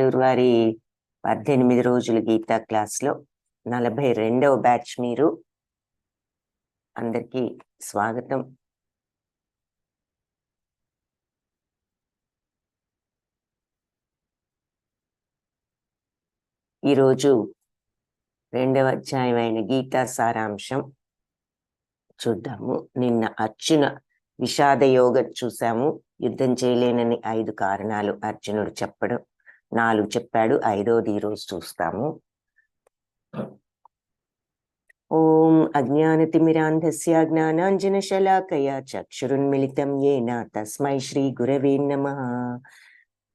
బెంగళూరు వారి 18 రోజుల గీతా క్లాస్లో 42వ బ్యాచ్ మీరు. అందరికీ స్వాగతం. ఈరోజు 2వ అధ్యాయం అయిన గీతా సారాంశం చూద్దాము. నిన్న అర్జున విషాద యోగం చూసాము. యుద్ధం చేయలేనని 5 కారణాలు అర్జునుడు చెప్పడం, 4 చెప్పాడు, 5వది ఈరోజు చూస్తాము. ఓం అజ్ఞానతిమిరాంధస్య జ్ఞానాంజనశలాకయా చక్షురున్మిళితం యేన తస్మై శ్రీ గురవే నమః.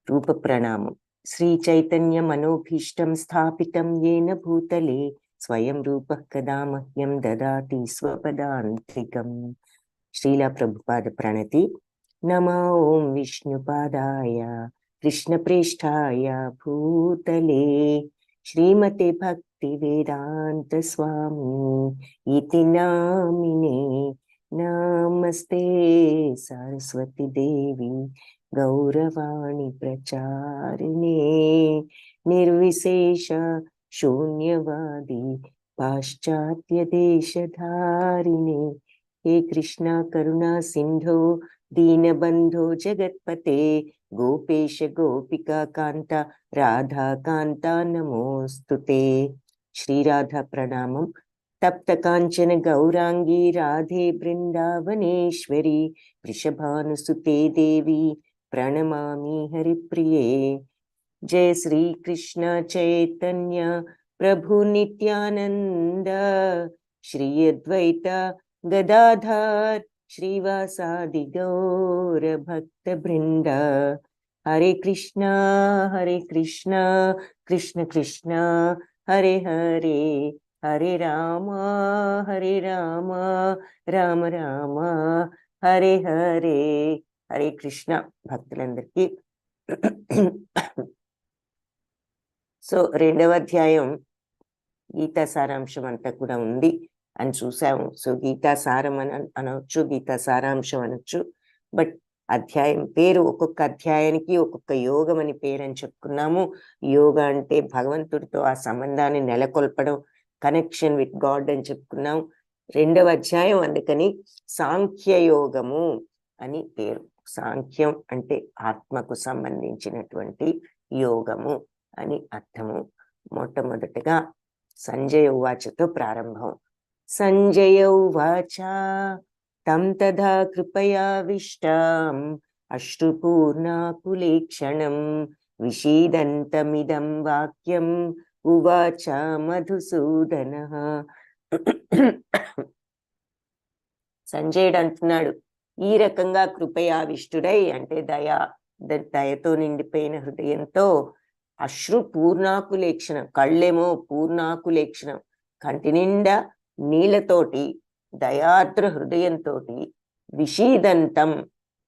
రూప ప్రణామం. శ్రీ చైతన్య మనోభీష్టం స్థాపితం యేన భూతలే స్వయం రూపః కదా మహ్యం దదాతి స్వపదాంతికం. శ్రీలా ప్రభుపాద ప్రణతి. నమో ఓం విష్ణుపాదాయ కృష్ణప్రేష్ఠాయ భూతలే శ్రీమతే భక్తి వేదాంత స్వామి ఇతి నామినే. నమస్తే సరస్వతి దేవి గౌరవాణి ప్రచారిణే నిర్విశేష శూన్యవాది పాశ్చాత్య దేశధారిణే. హే కృష్ణ కరుణా సింధో దీనబంధో జగత్పతే గోపేశ గోపికా కాంత రాధా కాంత నమోస్తుతే. శ్రీరాధా ప్రణామం. తప్త కాంచన గౌరాంగీ రాధే బృందావనేశ్వరి వృషభానుసుతే దేవి ప్రణమామి హరిప్రియే. జయ శ్రీ కృష్ణ చైతన్య ప్రభు నిత్యానంద శ్రీ అద్వైత గదాధర్ శ్రీవాసాది గౌర భక్త బృంద. హరే కృష్ణ కృష్ణ కృష్ణ హరే హరే, హరే రామ రామ రామ హరే హరే. హరే కృష్ణ. భక్తులందరికీ సో 2వ అధ్యాయం గీతా సారాంశం అంతా కూడా ఉంది అని చూసాము. సో గీతా సారం అని అనవచ్చు, గీతా సారాంశం అనొచ్చు. బట్ అధ్యాయం పేరు ఒక్కొక్క అధ్యాయానికి ఒక్కొక్క యోగం అని పేరు అని చెప్పుకున్నాము. యోగ అంటే భగవంతుడితో ఆ సంబంధాన్ని నెలకొల్పడం, కనెక్షన్ విత్ గాడ్ అని చెప్పుకున్నాం. 2వ అధ్యాయం అందుకని సాంఖ్యయోగము అని పేరు. సాంఖ్యం అంటే ఆత్మకు సంబంధించినటువంటి యోగము అని అర్థము. మొట్టమొదటిగా సంజయ ఉవాచతో ప్రారంభం. సంజయ ఉవాచ తం తథా కృపయావిష్టాం అశ్రుపూర్ణాకులేక్షణం విషీదంతమిదం వాక్యం ఉవాచ మధుసూదనః. సంజయుడు అంటున్నాడు, ఈ రకంగా కృపయావిష్టుడై అంటే దయతో నిండిపోయిన హృదయంతో, అశ్రు పూర్ణాకులేక్షణం, కళ్ళేమో పూర్ణాకులేక్షణం, కంటి నిండా నీళ్లతోటి, దయార్ద్ర హృదయంతో, విషీదంతం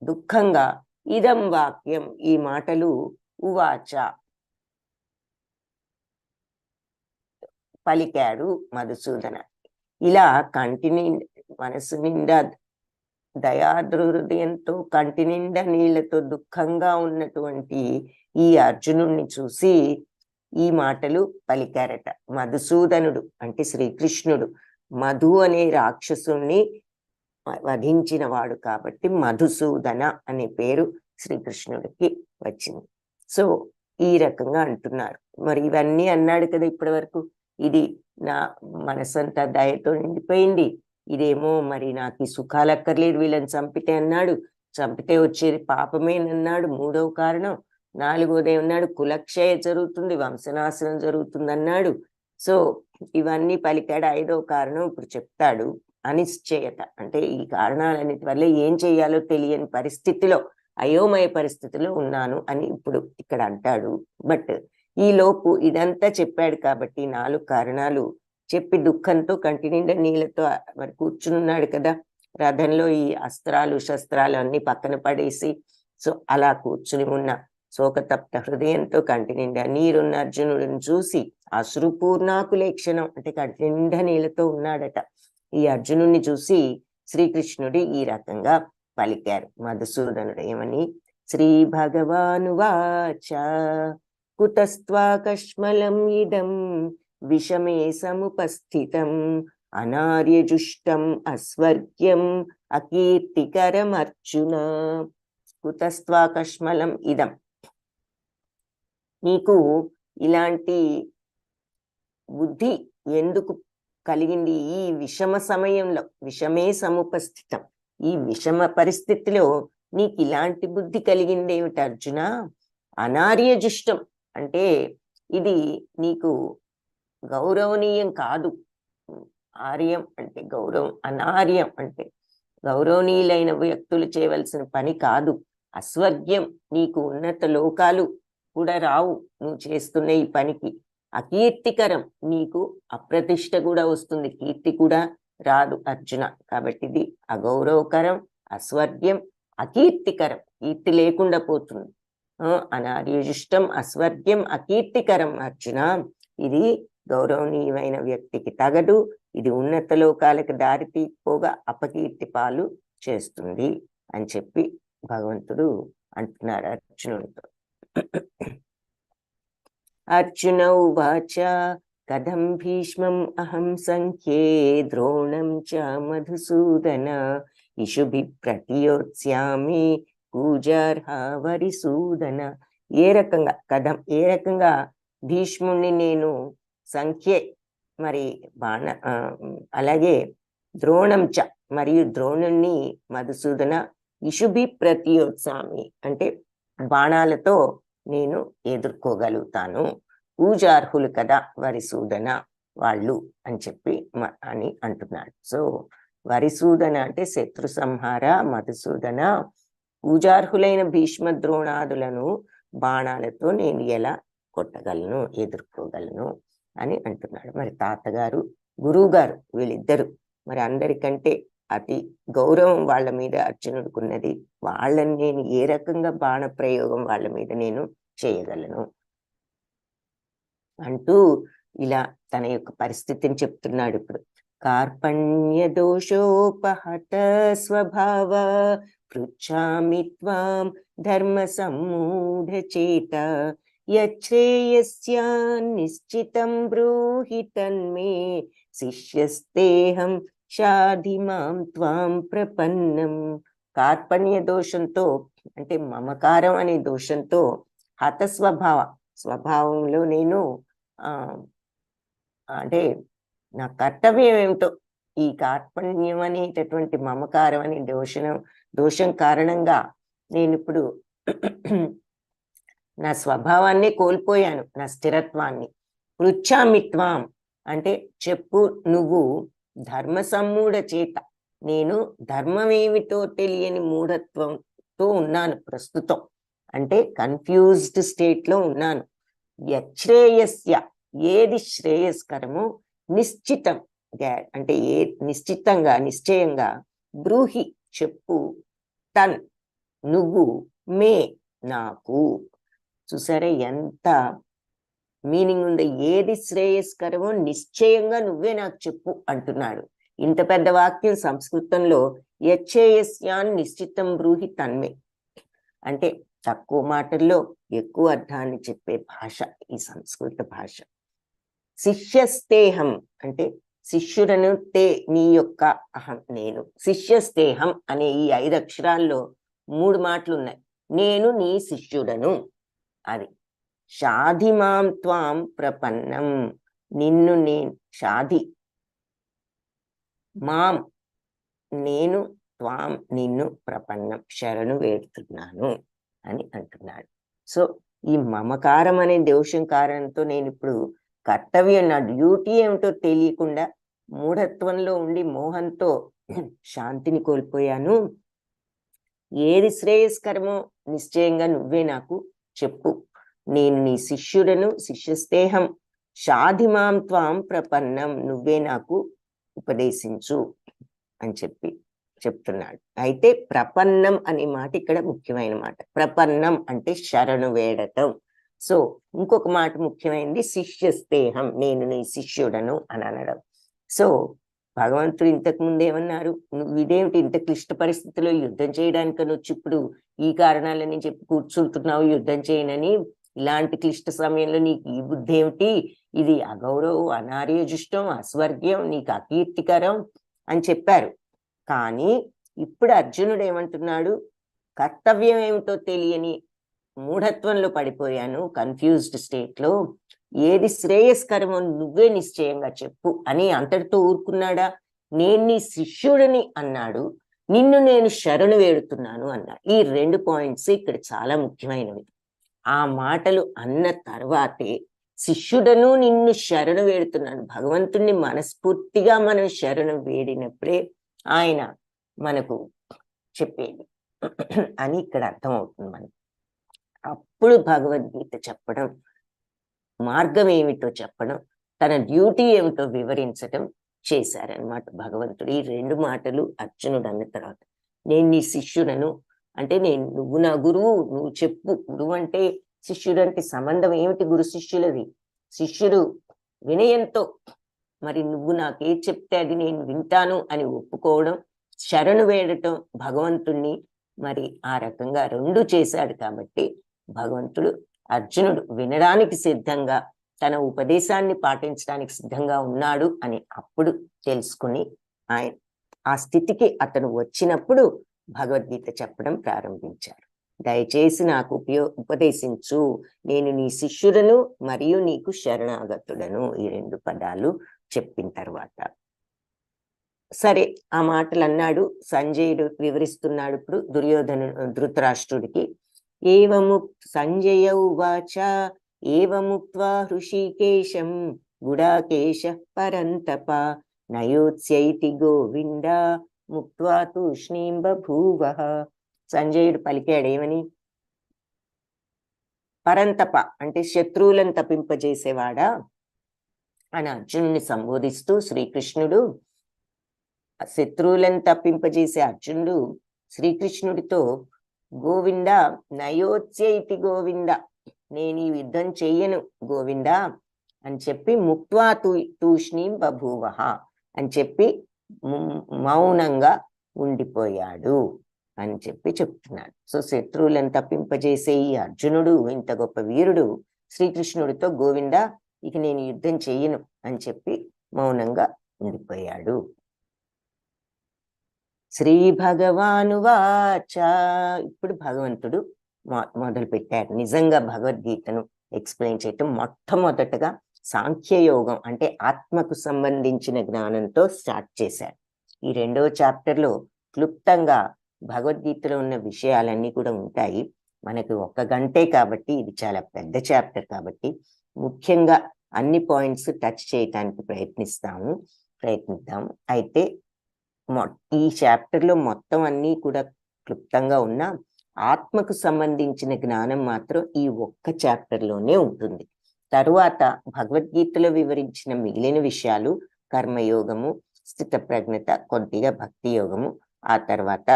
దుఃఖంగా, ఇదం వాక్యం ఈ మాటలు, ఉవాచ పలికాడు మధుసూదన. ఇలా కంటి నిండా, మనసు నిండా దయార్ద్ర హృదయంతో, కంటి నిండా నీళ్లతో దుఃఖంగా ఉన్నటువంటి ఈ అర్జునుణ్ణి చూసి ఈ మాటలు పలికారట. మధుసూదనుడు అంటే శ్రీకృష్ణుడు మధు అనే రాక్షసుణ్ణి వధించిన వాడు కాబట్టి మధుసూదన అనే పేరు శ్రీకృష్ణుడికి వచ్చింది. సో ఈ రకంగా అంటున్నారు. మరి ఇవన్నీ అన్నాడు కదా ఇప్పటి వరకు. ఇది నా మనసంతా దయతో నిండిపోయింది, ఇదేమో మరి నాకు ఈ సుఖాలు అక్కర్లేదు, వీళ్ళని చంపితే అన్నాడు, చంపితే వచ్చేది పాపమేనన్నాడు 3వ కారణం. 4వది అన్నాడు కులక్షయ జరుగుతుంది, వంశనాశనం జరుగుతుంది అన్నాడు. సో ఇవన్నీ పలికాడు. 5వ కారణం ఇప్పుడు చెప్తాడు. అనిశ్చయత అంటే ఈ కారణాలన్నిటి వల్ల ఏం చేయాలో తెలియని పరిస్థితిలో, అయోమయ పరిస్థితిలో ఉన్నాను అని ఇప్పుడు ఇక్కడ అంటాడు. బట్ ఈ లోపు ఇదంతా చెప్పాడు కాబట్టి 4 కారణాలు చెప్పి దుఃఖంతో కంటి నిండా నీళ్ళతో మరి కూర్చున్నాడు కదా రథంలో. ఈ అస్త్రాలు శస్త్రాలు అన్ని పక్కన పడేసి సో అలా కూర్చుని ఉన్న శోకతప్త హృదయంతో కంటి నిండా నీరున్న అర్జునుడిని చూసి, అశ్రుపూర్ణాకులేక్షణం అంటే కంటి నిండా నీళ్ళతో ఉన్నాడట. ఈ అర్జునుడిని చూసి శ్రీకృష్ణుడు ఈ రకంగా పలికారు మధుసూదనుడు. ఏమని? శ్రీ భగవానువాచ కుతస్త్వాకష్మలం ఇదం విషమే సముపస్థితం అనార్యజుష్టం అస్వర్గ్యం అకీర్తికరం అర్జున. కుతస్త్వాకష్మలం ఇదం, నీకు ఇలాంటి బుద్ధి ఎందుకు కలిగింది? ఈ విషమ సమయంలో, విషమే సముపస్థితం, ఈ విషమ పరిస్థితిలో నీకు ఇలాంటి బుద్ధి కలిగింది ఏమిటి అర్జున? అనార్యజుష్టం అంటే ఇది నీకు గౌరవనీయం కాదు. ఆర్యం అంటే గౌరవం, అనార్యం అంటే గౌరవనీయులైన వ్యక్తులు చేయవలసిన పని కాదు. అస్వర్గ్యం, నీకు ఉన్నత లోకాలు కూడా రావు నువ్వు చేస్తున్న ఈ పనికి. అకీర్తికరం, నీకు అప్రతిష్ట కూడా వస్తుంది, కీర్తి కూడా రాదు అర్జున. కాబట్టి ఇది అగౌరవకరం, అస్వర్గ్యం, అకీర్తికరం, కీర్తి లేకుండా పోతుంది. అనార్యజుష్టం అస్వర్గ్యం అకీర్తికరం అర్జున, ఇది గౌరవనీయమైన వ్యక్తికి తగదు, ఇది ఉన్నత లోకాలకు దారి తీసుకోగా అపకీర్తి పాలు చేస్తుంది అని చెప్పి భగవంతుడు అంటున్నాడు అర్జునుడితో. అర్జున ఉవాచ కథం భీష్మం అహం సంఖ్యే ద్రోణం చ మధుసూదన ఇషుభి ప్రతియోత్స్యామి పూజార్హ వరిసూదన. ఏ రకంగా కథం, ఏ రకంగా భీష్ముణ్ణి నేను సంఖ్యే మరి అలాగే ద్రోణం చ మరియు ద్రోణుణ్ణి మధుసూదన ఇషుభి ప్రతియోత్సామి అంటే బాణాలతో నేను ఎదుర్కోగలుగుతాను. పూజార్హులు కదా వరిసూదన వాళ్ళు అని చెప్పి అని అంటున్నాడు. సో వరిసూదన అంటే శత్రు సంహార, మధుసూదన పూజార్హులైన భీష్మ ద్రోణాదులను బాణాలతో నేను ఎలా కొట్టగలను, ఎదుర్కోగలను అని అంటున్నాడు. మరి తాతగారు, గురువు గారు వీళ్ళిద్దరు మరి అందరికంటే అతి గౌరవం వాళ్ళ మీద అర్జునుడికున్నది. వాళ్ళని నేను ఏ రకంగా బాణ ప్రయోగం వాళ్ళ మీద నేను చేయగలను అంటూ ఇలా తన యొక్క పరిస్థితిని చెప్తున్నాడు. ఇప్పుడు కార్పణ్య దోషోపహత స్వభావ పృచ్ఛామి త్వాం ధర్మ సమ్మూఢ చేత యచ్ఛ్రేయస్యా నిశ్చితం బ్రూహి తన్మే శిష్యస్తేహం షాధి మాం త్వాం ప్రపన్నం. కార్పణ్య దోషంతో అంటే మమకారం అనే దోషంతో హత స్వభావంలో నేను అంటే నా కర్తవ్యం ఏమిటో ఈ కార్పణ్యం అనేటటువంటి మమకారం అనే దోషం కారణంగా నేను ఇప్పుడు నా స్వభావాన్ని కోల్పోయాను, నా స్థిరత్వాన్ని. పృచ్ఛామిత్వాం అంటే చెప్పు నువ్వు, ధర్మ సమ్మూఢ చేత నేను ధర్మం ఏమిటో తెలియని మూఢత్వంతో ఉన్నాను ప్రస్తుతం, అంటే కన్ఫ్యూజ్డ్ స్టేట్ లో ఉన్నాను. యచ్ఛ్రేయస్య ఏది శ్రేయస్కరమో నిశ్చితం అంటే నిశ్చయంగా బ్రూహి చెప్పు, తన్ నువ్వు, మే నాకు. చూసారా ఎంత మీనింగ్ ఉందో? ఏది శ్రేయస్కరమో నిశ్చయంగా నువ్వే నాకు చెప్పు అంటున్నాడు. ఇంత పెద్ద వాక్యం సంస్కృతంలో యచ్ఛేయస్యాన్ నిశ్చితం బ్రూహి తన్మే అంటే తక్కువ మాటల్లో ఎక్కువ అర్థాన్ని చెప్పే భాష ఈ సంస్కృత భాష. శిష్యస్తేహం అంటే శిష్యుడను, తే నీ యొక్క, అహం నేను. శిష్యస్తేహం అనే ఈ 5 అక్షరాల్లో 3 మాటలు ఉన్నాయి. నేను నీ శిష్యుడను అది. షాధి మాం త్వాం ప్రపన్నం నిన్ను నేను, షాధి మాం నేను, త్వాం నిన్ను, ప్రపన్నం శరణు వేడుతున్నాను అని అంటున్నాడు. సో ఈ మమకారం అనే దోషం కారణంతో నేను ఇప్పుడు కర్తవ్యం, నా డ్యూటీ ఏమిటో తెలియకుండా మూఢత్వంలో ఉండి మోహంతో శాంతిని కోల్పోయాను. ఏది శ్రేయస్కరమో నిశ్చయంగా నువ్వే నాకు చెప్పు. నేను నీ శిష్యుడను, శిష్యస్తేహం షాధి మాం త్వాం ప్రపన్నం నువ్వే నాకు ఉపదేశించు అని చెప్తున్నాడు. అయితే ప్రపన్నం అనే మాట ఇక్కడ ముఖ్యమైన మాట. ప్రపన్నం అంటే శరణు వేడటం. సో ఇంకొక మాట ముఖ్యమైనది శిష్యస్తేహం, నేను నీ శిష్యుడను అని అనడం. సో భగవంతుడు ఇంతకు ముందు ఏమన్నారు? నువ్వు ఇదేమిటి ఇంత క్లిష్ట పరిస్థితిలో యుద్ధం చేయడానికని వచ్చి ఇప్పుడు ఈ కారణాలని చెప్పి కూర్చుంటున్నావు యుద్ధం చేయనని. ఇలాంటి క్లిష్ట సమయంలో నీకు ఈ బుద్ధి ఏమిటి, ఇది అగౌరవం, అనార్యజుష్టం, అస్వర్గ్యం, నీకు అకీర్తికరం అని చెప్పారు. కానీ ఇప్పుడు అర్జునుడు ఏమంటున్నాడు, కర్తవ్యం ఏమిటో తెలియని మూఢత్వంలో పడిపోయాను, కన్ఫ్యూజ్డ్ స్టేట్లో, ఏది శ్రేయస్కరమో నువ్వే నిశ్చయంగా చెప్పు అని అంతటితో ఊరుకున్నాడా? నేను నీ శిష్యుడిని అన్నాడు, నిన్ను నేను శరణు వేడుతున్నాను అన్నాడు. ఈ 2 పాయింట్స్ ఇక్కడ చాలా ముఖ్యమైనవి. ఆ మాటలు అన్న తర్వాతే శిష్యుడను నిన్ను శరణు వేడుతున్నాను, భగవంతుణ్ణి మనస్ఫూర్తిగా మనం శరణు వేడినప్పుడే ఆయన మనకు చెప్పేది అని ఇక్కడ అర్థమవుతుంది మనకి. అప్పుడు భగవద్గీత చెప్పడం, మార్గం ఏమిటో చెప్పడం, తన డ్యూటీ ఏమిటో వివరించడం చేశారనమాట భగవంతుడు. ఈ 2 మాటలు అర్జునుడు అన్న తర్వాత, నేను నీ శిష్యుడను అంటే నువ్వు నా గురువు, నువ్వు చెప్పు. గురువు అంటే శిష్యుడు అంటే సంబంధం ఏమిటి? గురు శిష్యులది. శిష్యుడు వినయంతో మరి నువ్వు నాకే చెప్తే అది నేను వింటాను అని ఒప్పుకోవడం, శరణు వేడటం భగవంతుణ్ణి. మరి ఆ రకంగా 2 చేశాడు కాబట్టి భగవంతుడు అర్జునుడు వినడానికి సిద్ధంగా, తన ఉపదేశాన్ని పాటించడానికి సిద్ధంగా ఉన్నాడు అని అప్పుడు తెలుసుకుని ఆయన ఆ స్థితికి అతను వచ్చినప్పుడు భగవద్గీత చెప్పడం ప్రారంభించారు. దయచేసి నాకు ఉపదేశించు, నేను నీ శిష్యుడను మరియు నీకు శరణాగతుడను. ఈ 2 పదాలు చెప్పిన తర్వాత సరే ఆ మాటలు అన్నాడు. సంజయుడు వివరిస్తున్నాడు ఇప్పుడు ధృతరాష్ట్రుడికి. సంజయ ఉవాచ ఏవముక్త్వా హృషీకేశం గుడాకేశ పరంతప నయోత్స్యైతి గోవింద ముక్త్వా తూష్ణీం బభూవః. సంజయుడు పలికాడు ఏమని? పరంతప అంటే శత్రువులను తప్పింపజేసేవాడా అని అర్జునుడిని సంబోధిస్తూ శ్రీకృష్ణుడు, శత్రువులను తప్పింపజేసే అర్జునుడు శ్రీకృష్ణుడితో గోవింద నయోత్స్యైతి గోవింద, నేను ఈ యుద్ధం చెయ్యను గోవింద అని చెప్పి, ముక్త్వా తూష్ణీం బభూవః అని చెప్పి మౌనంగా ఉండిపోయాడు అని చెప్పి చెప్తున్నాడు. సో శత్రువులను తప్పింపజేసే ఈ అర్జునుడు, ఇంత గొప్ప వీరుడు, శ్రీకృష్ణుడితో గోవింద ఇక నేను యుద్ధం చెయ్యను అని చెప్పి మౌనంగా ఉండిపోయాడు. శ్రీ భగవానువాచ. ఇప్పుడు భగవంతుడు మొదలు పెట్టారు నిజంగా భగవద్గీతను ఎక్స్ప్లెయిన్ చేయటం. మొట్టమొదటగా సాంఖ్యయోగం అంటే ఆత్మకు సంబంధించిన జ్ఞానంతో స్టార్ట్ చేశారు. ఈ 2వ చాప్టర్లో క్లుప్తంగా భగవద్గీతలో ఉన్న విషయాలన్నీ కూడా ఉంటాయి. మనకు 1 గంటే కాబట్టి ఇది చాలా పెద్ద చాప్టర్ కాబట్టి ముఖ్యంగా అన్ని పాయింట్స్ టచ్ చేయటానికి ప్రయత్నిద్దాం. అయితే ఈ చాప్టర్లో మొత్తం అన్నీ కూడా క్లుప్తంగా ఉన్న ఆత్మకు సంబంధించిన జ్ఞానం మాత్రం ఈ 1 చాప్టర్లోనే ఉంటుంది. తరువాత భగవద్గీతలో వివరించిన మిగిలిన విషయాలు కర్మయోగము, స్థిత ప్రజ్ఞత, కొద్దిగా భక్తి యోగము, ఆ తర్వాత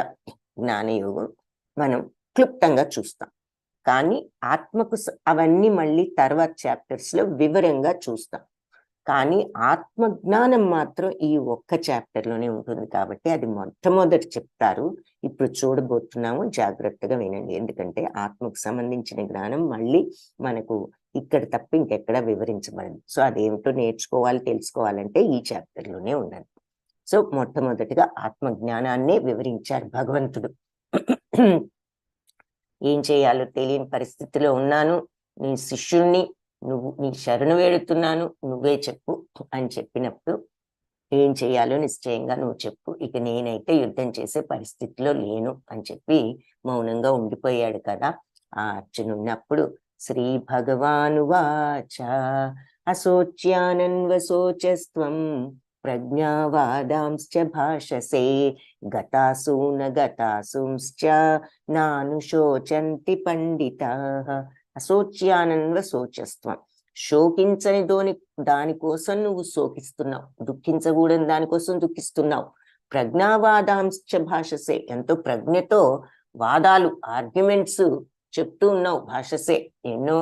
జ్ఞానయోగం మనం క్లుప్తంగా చూస్తాం. కానీ ఆత్మకు అవన్నీ మళ్ళీ తర్వాత చాప్టర్స్ లో వివరంగా చూస్తాం. కానీ ఆత్మజ్ఞానం మాత్రం ఈ 1 చాప్టర్లోనే ఉంటుంది కాబట్టి అది మొట్టమొదటి చెప్తారు. ఇప్పుడు చూడబోతున్నాము, జాగ్రత్తగా వినండి. ఎందుకంటే ఆత్మకు సంబంధించిన జ్ఞానం మళ్ళీ మనకు ఇక్కడ తప్ప ఇంకెక్కడ వివరించబడదు. సో అదేమిటో తెలుసుకోవాలంటే ఈ చాప్టర్లోనే ఉండాలి. సో మొట్టమొదటిగా ఆత్మజ్ఞానాన్నే వివరించారు భగవంతుడు. ఏం చేయాలో తెలియని పరిస్థితిలో ఉన్నాను, నీ శిష్యుణ్ణి, నీ శరణు వేడుతున్నాను, నువ్వే చెప్పు అని చెప్పినప్పుడు ఏం చేయాలో నిశ్చయంగా నువ్వు చెప్పు, ఇక నేనైతే యుద్ధం చేసే పరిస్థితిలో లేను అని చెప్పి మౌనంగా ఉండిపోయాడు కదా ఆ అర్జునున్నప్పుడు. శ్రీ భగవానువాచ అశోచ్యానన్వశోచస్త్వం ప్రజ్ఞావాదాంశ్చ భాషసే గతాసూన గతాసూంశ్చ నానుశోచంతి పండితాః. అశోచ్యానన్వశోచస్త్వం, శోకించని దానికోసం నువ్వు శోకిస్తున్నావు, దుఃఖించకూడని దానికోసం దుఃఖిస్తున్నావు. ప్రజ్ఞావాదాంశ్చ భాషసే, ఎంతో ప్రజ్ఞతో వాదాలు, ఆర్గ్యుమెంట్స్ చెప్తూ ఉన్నావు. భాషసే, ఎన్నో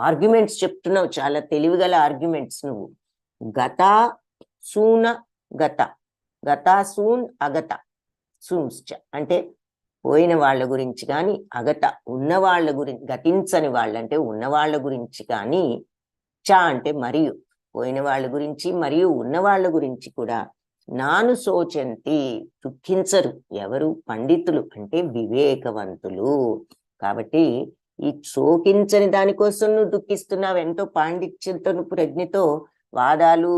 ఆర్గ్యుమెంట్స్ చెప్తున్నావు, చాలా తెలివిగల ఆర్గ్యుమెంట్స్ నువ్వు. గతాసూన గతాసూన్ అగత సూంశ్చ అంటే పోయిన వాళ్ళ గురించి కానీ ఉన్న వాళ్ళ గురించి, గతించని వాళ్ళంటే ఉన్న వాళ్ళ గురించి కానీ, చ అంటే మరియు పోయిన వాళ్ళ గురించి మరియు ఉన్న వాళ్ళ గురించి కూడా నాను శోచంతి దుఃఖించరు. ఎవరు? పండితులు అంటే వివేకవంతులు. కాబట్టి ఈ శోకించని దానికోసం నువ్వు దుఃఖిస్తున్నావు, ఎంతో పాండిత్యంతో ప్రజ్ఞతో వాదాలు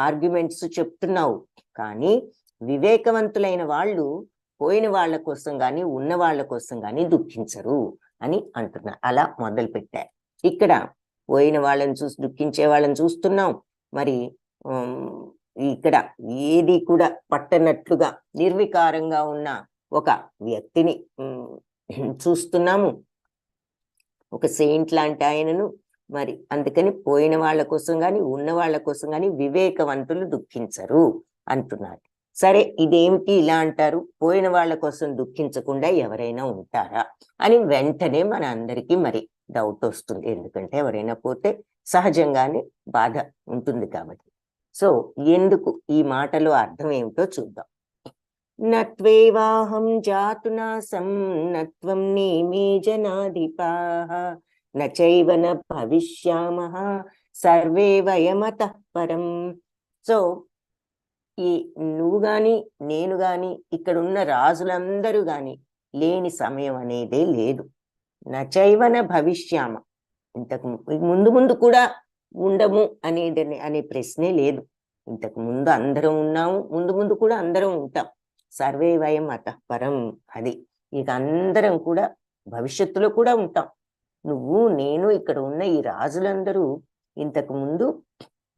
ఆర్గ్యుమెంట్స్ చెప్తున్నావు. కానీ వివేకవంతులైన వాళ్ళు పోయిన వాళ్ళ కోసం కానీ ఉన్న వాళ్ళ కోసం కానీ దుఃఖించరు అని అంటున్నారు. అలా మొదలు పెట్టారు. ఇక్కడ పోయిన వాళ్ళని చూసి దుఃఖించే వాళ్ళని చూస్తున్నాం. మరి ఇక్కడ ఏది కూడా పట్టనట్లుగా నిర్వికారంగా ఉన్న ఒక వ్యక్తిని చూస్తున్నాము, ఒక సెయింట్ లాంటి ఆయనను. మరి అందుకని పోయిన వాళ్ళ కోసం కానీ ఉన్న వాళ్ళ కోసం కానీ వివేకవంతులు దుఃఖించరు అంటున్నారు. సరే, ఇదేమిటి ఇలా అంటారు? పోయిన వాళ్ళ కోసం దుఃఖించకుండా ఎవరైనా ఉంటారా అని వెంటనే మన అందరికీ మరి డౌట్ వస్తుంది. ఎందుకంటే ఎవరైనా పోతే సహజంగానే బాధ ఉంటుంది కాబట్టి. సో ఎందుకు ఈ మాటలో అర్థం ఏమిటో చూద్దాం. నత్వేవాహం జాతునాసం నత్వం నేమే జనాధిపాః నచైవ న భవిష్యామః సర్వే వయమతః పరం. సో ఈ నువ్వు గాని నేను గాని ఇక్కడ ఉన్న రాజులందరూ గాని లేని సమయం అనేదే లేదు. నచైవన భవిష్యామ, ఇంతకు ముందు కూడా ఉండము అనే ప్రశ్నే లేదు. ఇంతకు ముందు అందరం ఉన్నాము, ముందు కూడా అందరం ఉంటాం. సర్వే వయం అతః పరం. అది ఇక అందరం కూడా భవిష్యత్తులో కూడా ఉంటాం. నువ్వు నేను ఇక్కడ ఉన్న ఈ రాజులందరూ ఇంతకు ముందు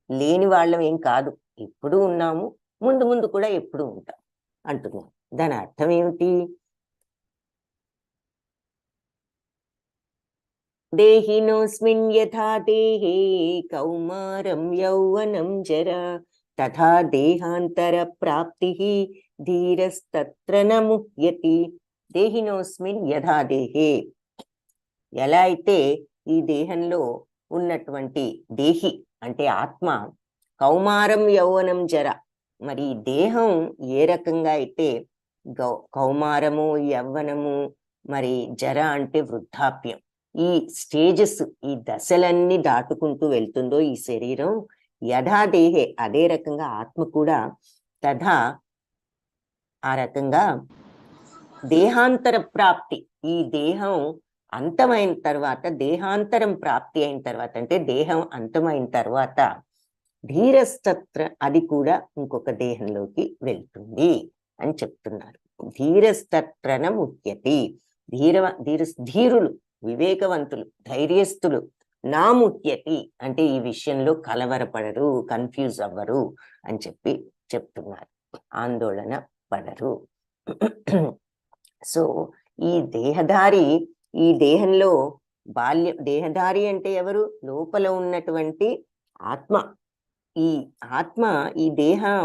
లేని వాళ్ళం ఏం కాదు, ఎప్పుడు ఉన్నాము, ముందు కూడా ఎప్పుడు ఉంటాం అంటున్నాం. దాని అర్థం ఏమిటి? దేహినోస్మిన్ యథా దేహే కౌమారం యౌవనం జరా తథా దేహాంతర ప్రాప్తి ధీరస్తత్ర న ముహ్యతి. దేహినోస్మిన్ యథా దేహే, ఎలా అయితే ఈ దేహంలో ఉన్నటువంటి దేహి అంటే ఆత్మ కౌమారం యౌవనం జర, మరి ఈ దేహం ఏ రకంగా అయితే కౌమారము యవ్వనము మరి జర అంటే వృద్ధాప్యం, ఈ స్టేజెస్ ఈ దశలన్నీ దాటుకుంటూ వెళ్తుందో ఈ శరీరం, యథా దేహే అదే రకంగా ఆత్మ కూడా తథా ఆ రకంగా దేహాంతర ప్రాప్తి, ఈ దేహం అంతమైన తర్వాత, దేహాంతరం ప్రాప్తి అయిన తర్వాత అంటే దేహం అంతమైన తర్వాత ధీరస్తత్ర అది కూడా ఇంకొక దేహంలోకి వెళ్తుంది అని చెప్తున్నారు. ధీరస్తత్రన ముఖ్యతి. ధీరులు వివేకవంతులు ధైర్యస్తులు నా ముఖ్యతి అంటే ఈ విషయంలో కలవరపడరు, కన్ఫ్యూజ్ అవ్వరు అని చెప్తున్నారు. ఆందోళన పడరు. సో ఈ దేహధారి ఈ దేహంలో దేహధారి అంటే ఎవరు? లోపల ఉన్నటువంటి ఆత్మ. ఈ ఆత్మ ఈ దేహం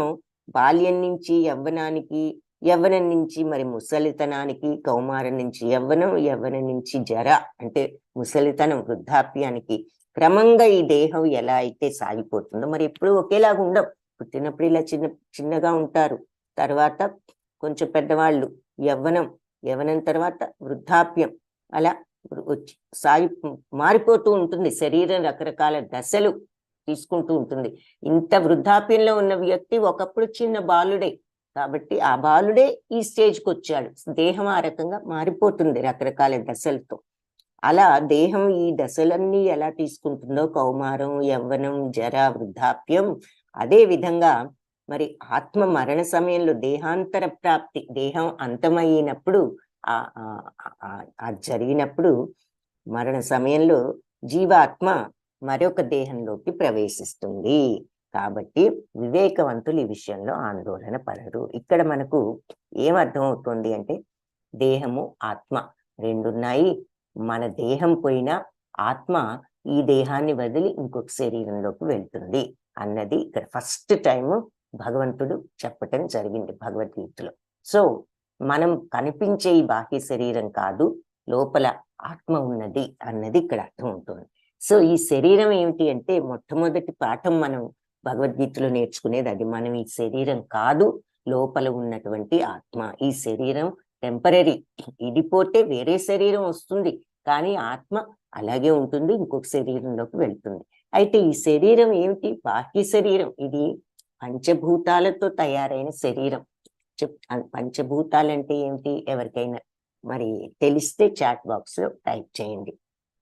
బాల్యం నుంచి యవ్వనానికి, యవ్వనం నుంచి మరి ముసలితనానికి, కౌమారం నుంచి యవ్వనం, యవ్వనం నుంచి జర అంటే ముసలితనం, వృద్ధాప్యానికి క్రమంగా ఈ దేహం ఎలా అయితే సాగిపోతుందో, మరి ఎప్పుడు ఒకేలాగా ఉండవు. పుట్టినప్పుడు ఇలా చిన్నగా ఉంటారు, తర్వాత కొంచెం పెద్దవాళ్ళు, యవ్వనం తర్వాత వృద్ధాప్యం, అలా మారిపోతూ ఉంటుంది. శరీరం రకరకాల దశలు తీసుకుంటూ ఉంటుంది. ఇంత వృద్ధాప్యంలో ఉన్న వ్యక్తి ఒకప్పుడు చిన్న బాలుడే, కాబట్టి ఆ బాలుడే ఈ స్టేజ్కి వచ్చాడు. దేహం ఆ రకంగా మారిపోతుంది రకరకాల దశలతో. అలా దేహం ఈ దశలన్నీ ఎలా తీసుకుంటుందో, కౌమారం, యవ్వనం, జర, వృద్ధాప్యం, అదే విధంగా మరి ఆత్మ మరణ సమయంలో దేహాంతర ప్రాప్తి, దేహం అంతమైనప్పుడు జరిగినప్పుడు మరణ సమయంలో జీవాత్మ మరొక దేహంలోకి ప్రవేశిస్తుంది. కాబట్టి వివేకవంతులు ఈ విషయంలో ఆందోళన పడరు. ఇక్కడ మనకు ఏమర్థం అవుతుంది అంటే దేహము ఆత్మ రెండున్నాయి. మన దేహం పోయినా ఆత్మ ఈ దేహాన్ని వదిలి ఇంకొక శరీరంలోకి వెళ్తుంది అన్నది ఇక్కడ ఫస్ట్ టైం భగవంతుడు చెప్పటం జరిగింది భగవద్గీతలో. సో మనం కనిపించే ఈ బాహ్య శరీరం కాదు, లోపల ఆత్మ ఉన్నది అన్నది ఇక్కడ అర్థం అవుతుంది. సో ఈ శరీరం ఏమిటి అంటే మొట్టమొదటి పాఠం మనం భగవద్గీతలో నేర్చుకునేది అది. మనం ఈ శరీరం కాదు, లోపల ఉన్నటువంటి ఆత్మ. ఈ శరీరం టెంపరీ. ఇది పోతే వేరే శరీరం వస్తుంది, కానీ ఆత్మ అలాగే ఉంటుంది, ఇంకొక శరీరంలోకి వెళ్తుంది. అయితే ఈ శరీరం ఏమిటి? బాహ్య శరీరం. ఇది పంచభూతాలతో తయారైన శరీరం. పంచభూతాలంటే ఏమిటి? ఎవరికైనా మరి తెలిస్తే చాట్ బాక్స్ లో టైప్ చేయండి.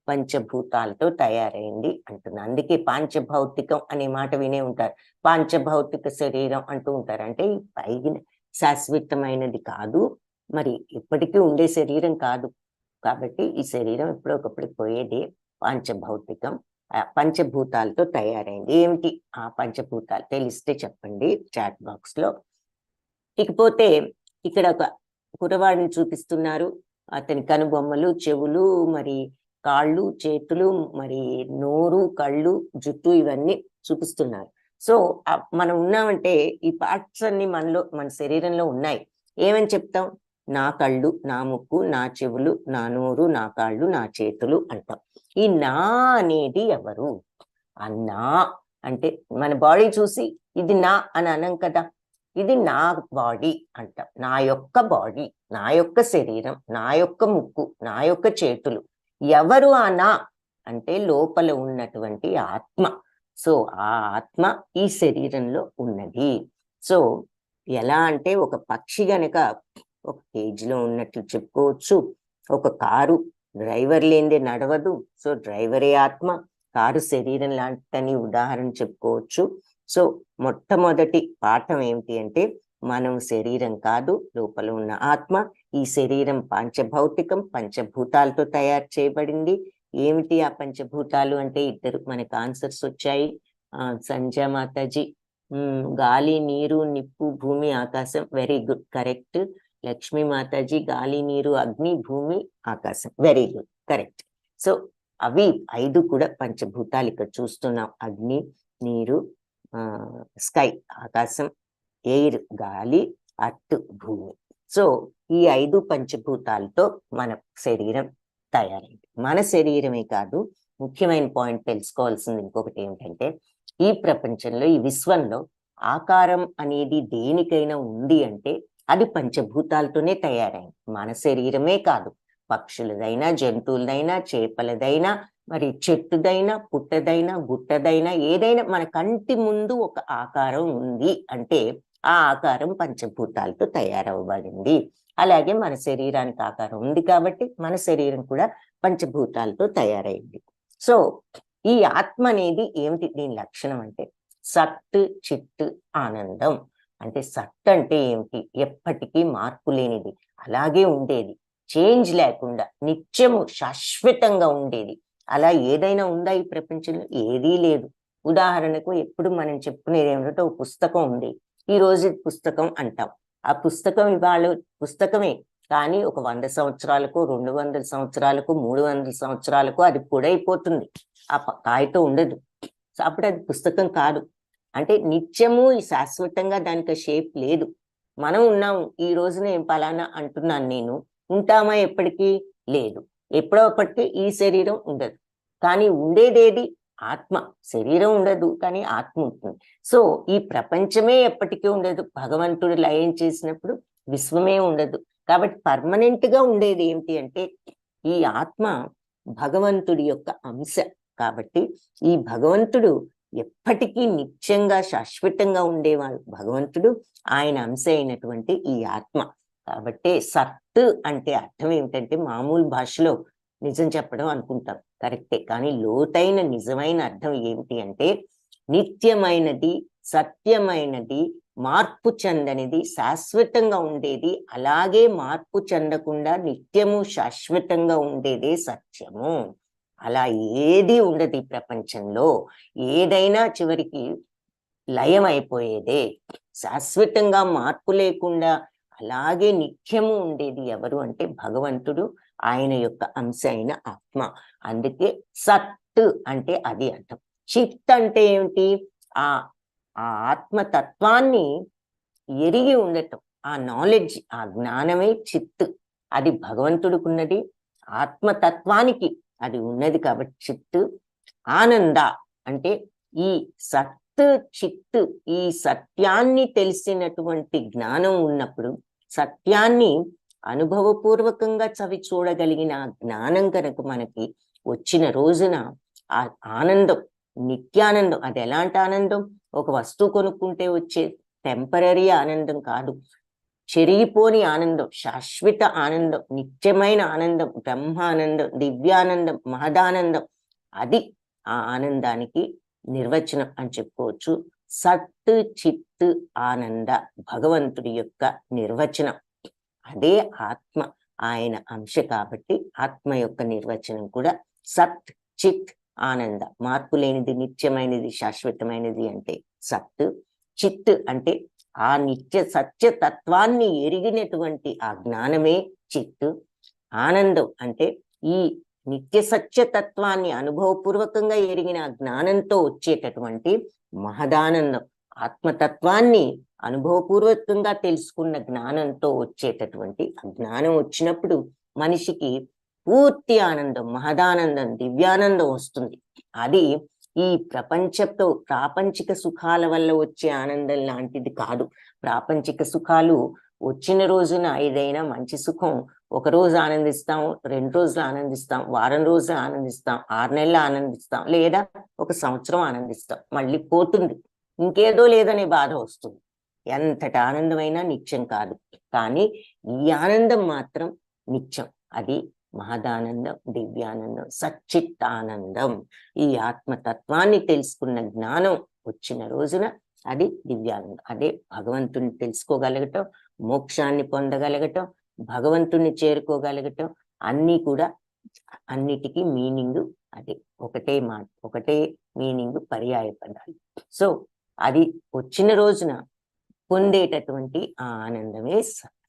పంచభూతాలతో తయారైంది అంటున్నా. అందుకే పాంచభౌతికం అనే మాట వినే ఉంటారు. పాంచభౌతిక శరీరం అంటూ ఉంటారు. అంటే ఈ పైన శాశ్వతమైనది కాదు, మరి ఎప్పటికీ ఉండే శరీరం కాదు. కాబట్టి ఈ శరీరం ఎప్పుడొకప్పుడు పోయేదే. పంచభౌతికం, పంచభూతాలతో తయారైంది. ఏమిటి ఆ పంచభూతాలు? తెలిస్తే చెప్పండి చాట్ బాక్స్ లో. ఇకపోతే ఇక్కడ ఒక కురవాడిని చూపిస్తున్నారు. అతని కనుబొమ్మలు, చెవులు, మరి కాళ్ళు, చేతులు, మరి నోరు, కళ్ళు, జుట్టు ఇవన్నీ చూపిస్తున్నారు. సో మనం ఉన్నామంటే ఈ పార్ట్స్ అన్ని మన శరీరంలో ఉన్నాయి. ఏమని చెప్తాం? నా కళ్ళు, నా ముక్కు, నా చెవులు, నా నోరు, నా కాళ్ళు, నా చేతులు అంటాం. ఈ నా అనేది ఎవరు? ఆ నా అంటే మన బాడీ చూసి ఇది నా అని అనం కదా. ఇది నా బాడీ అంటాం. నా యొక్క బాడీ, నా యొక్క శరీరం, నా యొక్క ముక్కు, నా యొక్క చేతులు. ఎవరు ఆ నా అంటే లోపల ఉన్నటువంటి ఆత్మ. సో ఆ ఆత్మ ఈ శరీరంలో ఉన్నది. సో ఎలా అంటే ఒక పక్షి గనక ఒక కేజీలో ఉన్నట్లు చెప్పుకోవచ్చు. ఒక కారు డ్రైవర్ లేనిదే నడవదు. సో డ్రైవరే ఆత్మ, కారు శరీరం లాంటిదని ఉదాహరణ చెప్పుకోవచ్చు. సో మొట్టమొదటి పాఠం ఏమిటి అంటే మనం శరీరం కాదు, లోపల ఉన్న ఆత్మ. ఈ శరీరం పంచభౌతికం, పంచభూతాలతో తయారు చేయబడింది. ఏమిటి ఆ పంచభూతాలు అంటే ఇద్దరు మనకు ఆన్సర్స్ వచ్చాయి. సంజయ మాతాజీ గాలి, నీరు, నిప్పు, భూమి, ఆకాశం. Very good, correct. Lakshmi Mataji గాలి, నీరు, అగ్ని, భూమి, ఆకాశం. Very good, correct. సో అవి 5 కూడా పంచభూతాలు ఇక్కడ చూస్తున్నాం. అగ్ని, నీరు, స్కై ఆకాశం, ఎయిర్ గాలి, అర్త్ భూమి. సో ఈ 5 పంచభూతాలతో మన శరీరం తయారైంది. మన శరీరమే కాదు, ముఖ్యమైన పాయింట్ తెలుసుకోవాల్సింది ఇంకొకటి ఏమిటంటే ఈ ప్రపంచంలో, ఈ విశ్వంలో ఆకారం అనేది దేనికైనా ఉంది అంటే అది పంచభూతాలతోనే తయారైంది. మన శరీరమే కాదు, పక్షులదైనా, జంతువులదైనా, చేపలదైనా, మరి చెట్టుదైనా, పుట్టదైనా, గుట్టదైనా, ఏదైనా మన కంటి ముందు ఒక ఆకారం ఉంది అంటే ఆ ఆకారం పంచభూతాలతో తయారవ్వబడింది. అలాగే మన శరీరానికి ఆకారం ఉంది కాబట్టి మన శరీరం కూడా పంచభూతాలతో తయారైంది. సో ఈ ఆత్మ అనేది ఏమిటి? దీని లక్షణం అంటే సత్, చిత్, ఆనందం. అంటే సత్ అంటే ఏమిటి? ఎప్పటికీ మార్పు లేనిది, అలాగే ఉండేది, చేంజ్ లేకుండా నిత్యము శాశ్వతంగా ఉండేది. అలా ఏదైనా ఉందా ఈ ప్రపంచంలో? ఏదీ లేదు. ఉదాహరణకు ఎప్పుడు మనం చెప్పుకునేది ఏమిటంటే ఒక పుస్తకం ఉంది, ఈ రోజు పుస్తకం అంటాం. ఆ పుస్తకం ఇవాళ పుస్తకమే, కానీ ఒక 100 సంవత్సరాలకు, 200 సంవత్సరాలకు, 300 సంవత్సరాలకు అది పొడైపోతుంది. ఆ కాగితం ఉండదు. అప్పుడు అది పుస్తకం కాదు. అంటే నిత్యము శాశ్వతంగా దానికి షేప్ లేదు. మనం ఉన్నాము, ఈ రోజున ఏం పలానా అంటున్నాను నేను, ఉంటామా? ఎప్పటికీ లేదు. ఎప్పుడో అప్పటికీ ఈ శరీరం ఉండదు, కానీ ఉండేదేది ఆత్మ. శరీరం ఉండదు కానీ ఆత్మ ఉంటుంది. సో ఈ ప్రపంచమే ఎప్పటికీ ఉండదు. భగవంతుడు లయం చేసినప్పుడు విశ్వమే ఉండదు. కాబట్టి పర్మనెంట్ గా ఉండేది ఏమిటి అంటే ఈ ఆత్మ భగవంతుడి యొక్క అంశ. కాబట్టి ఈ భగవంతుడు ఎప్పటికీ నిత్యంగా శాశ్వతంగా ఉండేవాడు భగవంతుడు, ఆయన అంశ అయినటువంటి ఈ ఆత్మ. కాబట్టి సత్ అంటే అర్థం ఏమిటంటే మామూలు భాషలో నిజం చెప్పడం అనుకుంటాం, కరెక్టే. కానీ లోతైన నిజమైన అర్థం ఏమిటి అంటే నిత్యమైనది, సత్యమైనది, మార్పు చెందనిది, శాశ్వతంగా ఉండేది, అలాగే మార్పు చెందకుండా నిత్యము శాశ్వతంగా ఉండేదే సత్యము. అలా ఏది ఉండదు ఈ ప్రపంచంలో. ఏదైనా చివరికి లయం అయిపోయేదే. శాశ్వతంగా మార్పు లేకుండా అలాగే నిత్యము ఉండేది ఎవరు అంటే భగవంతుడు, ఆయన యొక్క అంశ అయిన ఆత్మ. అందుకే సత్ అంటే అది అర్థం. చిత్ అంటే ఏమిటి? ఆ ఆత్మతత్వాన్ని ఎరిగి ఉండటం, ఆ నాలెడ్జ్, ఆ జ్ఞానమే చిత్. అది భగవంతుడికి ఉన్నది, ఆత్మతత్వానికి అది ఉన్నది కాబట్టి చిత్. ఆనంద అంటే ఈ సత్, చిత్, ఈ సత్యాన్ని తెలిసినటువంటి జ్ఞానం ఉన్నప్పుడు, సత్యాన్ని అనుభవపూర్వకంగా చవి చూడగలిగిన జ్ఞానం కనుక మనకి వచ్చిన రోజున ఆ ఆనందం, నిత్యానందం. అది ఎలాంటి ఆనందం? ఒక వస్తువు కొనుక్కుంటే వచ్చే టెంపరీ ఆనందం కాదు, చెరిగిపోని ఆనందం, శాశ్వత ఆనందం, నిత్యమైన ఆనందం, బ్రహ్మానందం, దివ్యానందం, మహదానందం. అది ఆ ఆనందానికి నిర్వచనం అని చెప్పుకోవచ్చు. సత్ చిత్ ఆనంద భగవంతుడి యొక్క నిర్వచనం. అదే ఆత్మ, ఆయన అంశ కాబట్టి ఆత్మ యొక్క నిర్వచనం కూడా సత్ చిత్ ఆనంద. మార్పు లేనిది, నిత్యమైనది, శాశ్వతమైనది అంటే సత్. చిత్ అంటే ఆ నిత్య సత్య తత్వాన్ని ఎరిగినటువంటి ఆ జ్ఞానమే చిత్. ఆనందం అంటే ఈ నిత్య సత్య తత్వాన్ని అనుభవపూర్వకంగా ఎరిగిన జ్ఞానంతో వచ్చేటటువంటి మహదానందం. ఆత్మతత్వాన్ని అనుభవపూర్వకంగా తెలుసుకున్న జ్ఞానంతో వచ్చేటటువంటి జ్ఞానం వచ్చినప్పుడు మనిషికి పూర్తి ఆనందం, మహదానందం, దివ్యానందం వస్తుంది. అది ఈ ప్రాపంచిక సుఖాల వల్ల వచ్చే ఆనందం లాంటిది కాదు. ప్రాపంచిక సుఖాలు వచ్చిన రోజున ఏదైనా మంచి సుఖం ఒక రోజు ఆనందిస్తాం, 2 రోజులు ఆనందిస్తాం, వారం రోజులు ఆనందిస్తాం, 6 నెలలు ఆనందిస్తాం, లేదా 1 సంవత్సరం ఆనందిస్తాం, మళ్ళీ పోతుంది, ఇంకేదో లేదనే బాధ వస్తుంది. ఎంతటి ఆనందమైనా నిత్యం కాదు. కానీ ఈ ఆనందం మాత్రం నిత్యం. అది మహదానందం, దివ్యానందం, సచ్చిత్తానందం. ఈ ఆత్మతత్వాన్ని తెలుసుకున్న జ్ఞానం వచ్చిన రోజున అది దివ్యానందం. అదే భగవంతుని తెలుసుకోగలగటం, మోక్షాన్ని పొందగలగటం, భగవంతుని చేరుకోగలగటం. అన్నీ కూడా అన్నిటికీ మీనింగ్ అదే, ఒకటే మాట, ఒకటే మీనింగ్, పర్యాయ పదాలు. సో అది వచ్చిన రోజున పొందేటటువంటి ఆ ఆనందమే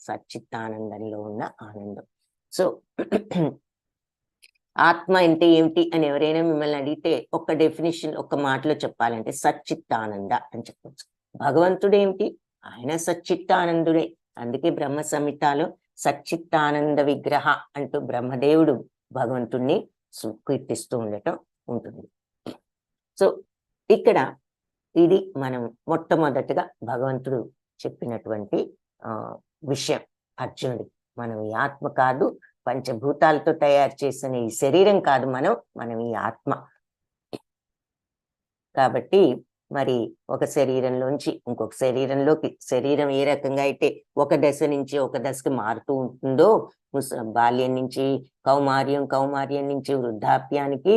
సచ్చిత్తానందంలో ఉన్న ఆనందం. సో ఆత్మ అంటే ఏమిటి అని ఎవరైనా మిమ్మల్ని అడిగితే ఒక డెఫినేషన్, ఒక మాటలో చెప్పాలంటే సచ్చిత్తానంద అని చెప్పచ్చు. భగవంతుడు ఏమిటి? ఆయన సచ్చిత్తానందుడే. అందుకే బ్రహ్మ సంహితలో సచ్చిత్తానంద విగ్రహ అంటూ బ్రహ్మదేవుడు భగవంతుణ్ణి కీర్తిస్తూ ఉండటం ఉంటుంది. సో ఇక్కడ ఇది మనం మొట్టమొదటిగా భగవంతుడు చెప్పినటువంటి విషయం అర్జునుడికి. మనం ఈ ఆత్మ కాదు, పంచభూతాలతో తయారు చేసిన ఈ శరీరం కాదు, మనం ఈ ఆత్మ. కాబట్టి మరి ఒక శరీరంలోంచి ఇంకొక శరీరంలోకి, శరీరం ఏ రకంగా అయితే ఒక దశ నుంచి ఒక దశకి మారుతూ ఉంటుందో, బాల్యం నుంచి కౌమార్యం, కౌమార్యం నుంచి వృద్ధాప్యానికి,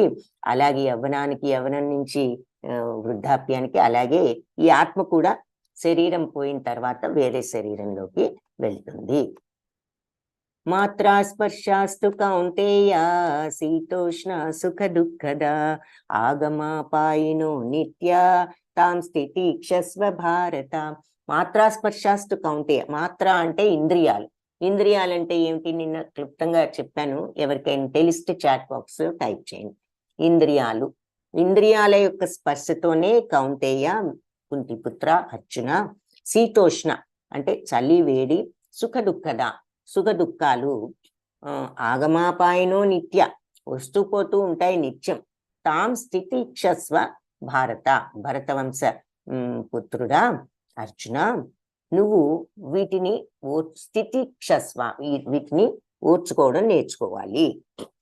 అలాగే యవ్వనానికి, యవ్వనం నుంచి వృద్ధాప్యానికి, అలాగే ఈ ఆత్మ కూడా శరీరం పోయిన తర్వాత వేరే శరీరంలోకి వెళ్తుంది. మాత్రా స్పర్శాస్తు కౌంతేయ శీతోష్ణ సుఖ దుఃఖద ఆగమాపాయినో నిత్య తాం స్థితిక్షస్వ భారత. మాత్రా స్పర్శాస్తు కౌంతేయ. మాత్ర అంటే ఇంద్రియాలు. ఇంద్రియాలంటే ఏమిటి? నిన్న క్లుప్తంగా చెప్పాను. ఎవరికైనా తెలిస్తే చాట్ బాక్స్ టైప్ చేయండి. ఇంద్రియాలు, ఇంద్రియాల యొక్క స్పర్శతోనే కౌంతేయ, కుంతిపుత్ర, అర్జున, శీతోష్ణ అంటే చలి వేడి, సుఖ దుఃఖద సుఖ దుఃఖాలు, ఆగమాపాయనో నిత్య వస్తూ పోతూ ఉంటాయి నిత్యం. తాం స్థితిక్షస్వ భారత. భరతవంశ పుత్రుడా అర్జున, నువ్వు వీటిని స్థితిక్షస్వ, వీటిని ఓర్చుకోవడం నేర్చుకోవాలి.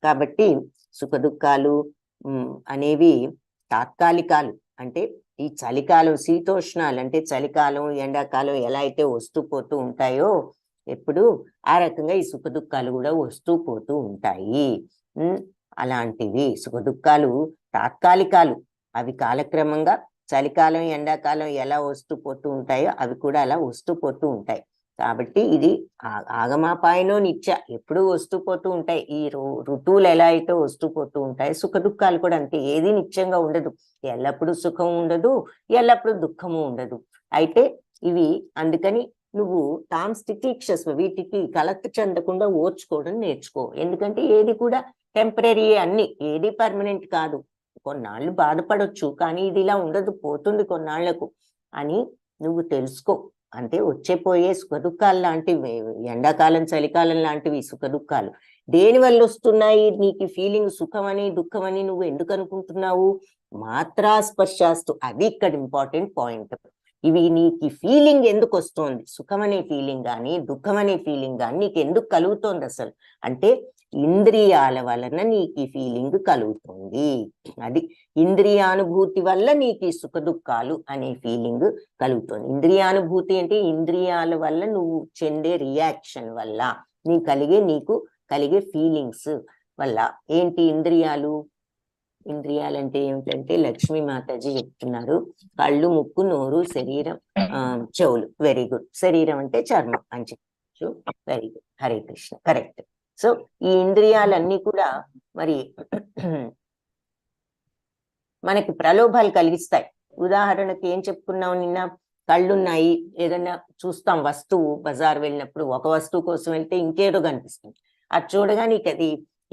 కాబట్టి సుఖ దుఃఖాలు అనేవి తాత్కాలికాలు. అంటే ఈ చలికాలం, శీతోష్ణాలు అంటే చలికాలం, ఎండాకాలం ఎలా అయితే వస్తూ పోతూ ఉంటాయో ఎప్పుడు ఆ రకంగా ఈ సుఖ దుఃఖాలు కూడా వస్తూ పోతూ ఉంటాయి. అలాంటివి సుఖ దుఃఖాలు తాత్కాలికాలు. అవి కాలక్రమంగా చలికాలం, ఎండాకాలం ఎలా వస్తూ పోతూ ఉంటాయో అవి కూడా అలా వస్తూ పోతూ ఉంటాయి. కాబట్టి ఇది ఆగమాపాయనో నిత్య, ఎప్పుడూ వస్తూ పోతూ ఉంటాయి. ఈ ఋతువులు ఎలా అయితే వస్తూ పోతూ ఉంటాయి, సుఖ దుఃఖాలు కూడా అంతే. ఏది నిత్యంగా ఉండదు. ఎల్లప్పుడూ సుఖం ఉండదు, ఎల్లప్పుడూ దుఃఖము ఉండదు. అయితే ఇవి అందుకని నువ్వు తాం స్థితిక్షస్వ, వీటికి కలత చెందకుండా ఓర్చుకోవడం నేర్చుకో. ఎందుకంటే ఏది కూడా టెంపరీ, అన్ని ఏది పర్మనెంట్ కాదు. కొన్నాళ్ళు బాధపడొచ్చు, కానీ ఇది ఇలా ఉండదు, పోతుంది కొన్నాళ్లకు అని నువ్వు తెలుసుకో. అంటే వచ్చేపోయే సుఖ దుఃఖాలు లాంటివి, ఎండాకాలం, చలికాలం లాంటివి సుఖ దుఃఖాలు. దేని వల్ల వస్తున్నాయి నీకు ఫీలింగ్? సుఖమని, దుఃఖమని నువ్వు ఎందుకు అనుకుంటున్నావు? మాత్రా స్పర్శాస్తు, అది ఇక్కడ ఇంపార్టెంట్ పాయింట్. ఇవి నీకు ఫీలింగ్ ఎందుకు వస్తోంది, సుఖం అనే ఫీలింగ్ కానీ దుఃఖం అనే ఫీలింగ్ కానీ నీకు ఎందుకు కలుగుతోంది అసలు అంటే ఇంద్రియాల వలన నీకు ఈ ఫీలింగ్ కలుగుతుంది. అది ఇంద్రియానుభూతి వల్ల నీకు ఈ సుఖ దుఃఖాలు అనే ఫీలింగ్ కలుగుతుంది. ఇంద్రియానుభూతి అంటే ఇంద్రియాల వల్ల నువ్వు చెందే రియాక్షన్ వల్ల నీకు కలిగే ఫీలింగ్స్ వల్ల. ఏంటి ఇంద్రియాలు? ఇంద్రియాలంటే ఏమిటంటే లక్ష్మీ మాతాజీ చెప్తున్నారు, కళ్ళు, ముక్కు, నోరు, శరీరం, చెవులు. Very good. శరీరం అంటే చర్మం అని చెప్పచ్చు. Very good, Hare Krishna, correct. So ఈ ఇంద్రియాలన్నీ కూడా మరి మనకి ప్రలోభాలు కలిగిస్తాయి. ఉదాహరణకి ఏం చెప్పుకున్నాం నిన్న, కళ్ళున్నాయి, ఏదన్నా చూస్తాం వస్తువు, బజార్ వెళ్ళినప్పుడు ఒక వస్తువు కోసం వెళ్తే ఇంకేదో కనిపిస్తుంది, అది చూడగా నీకు అది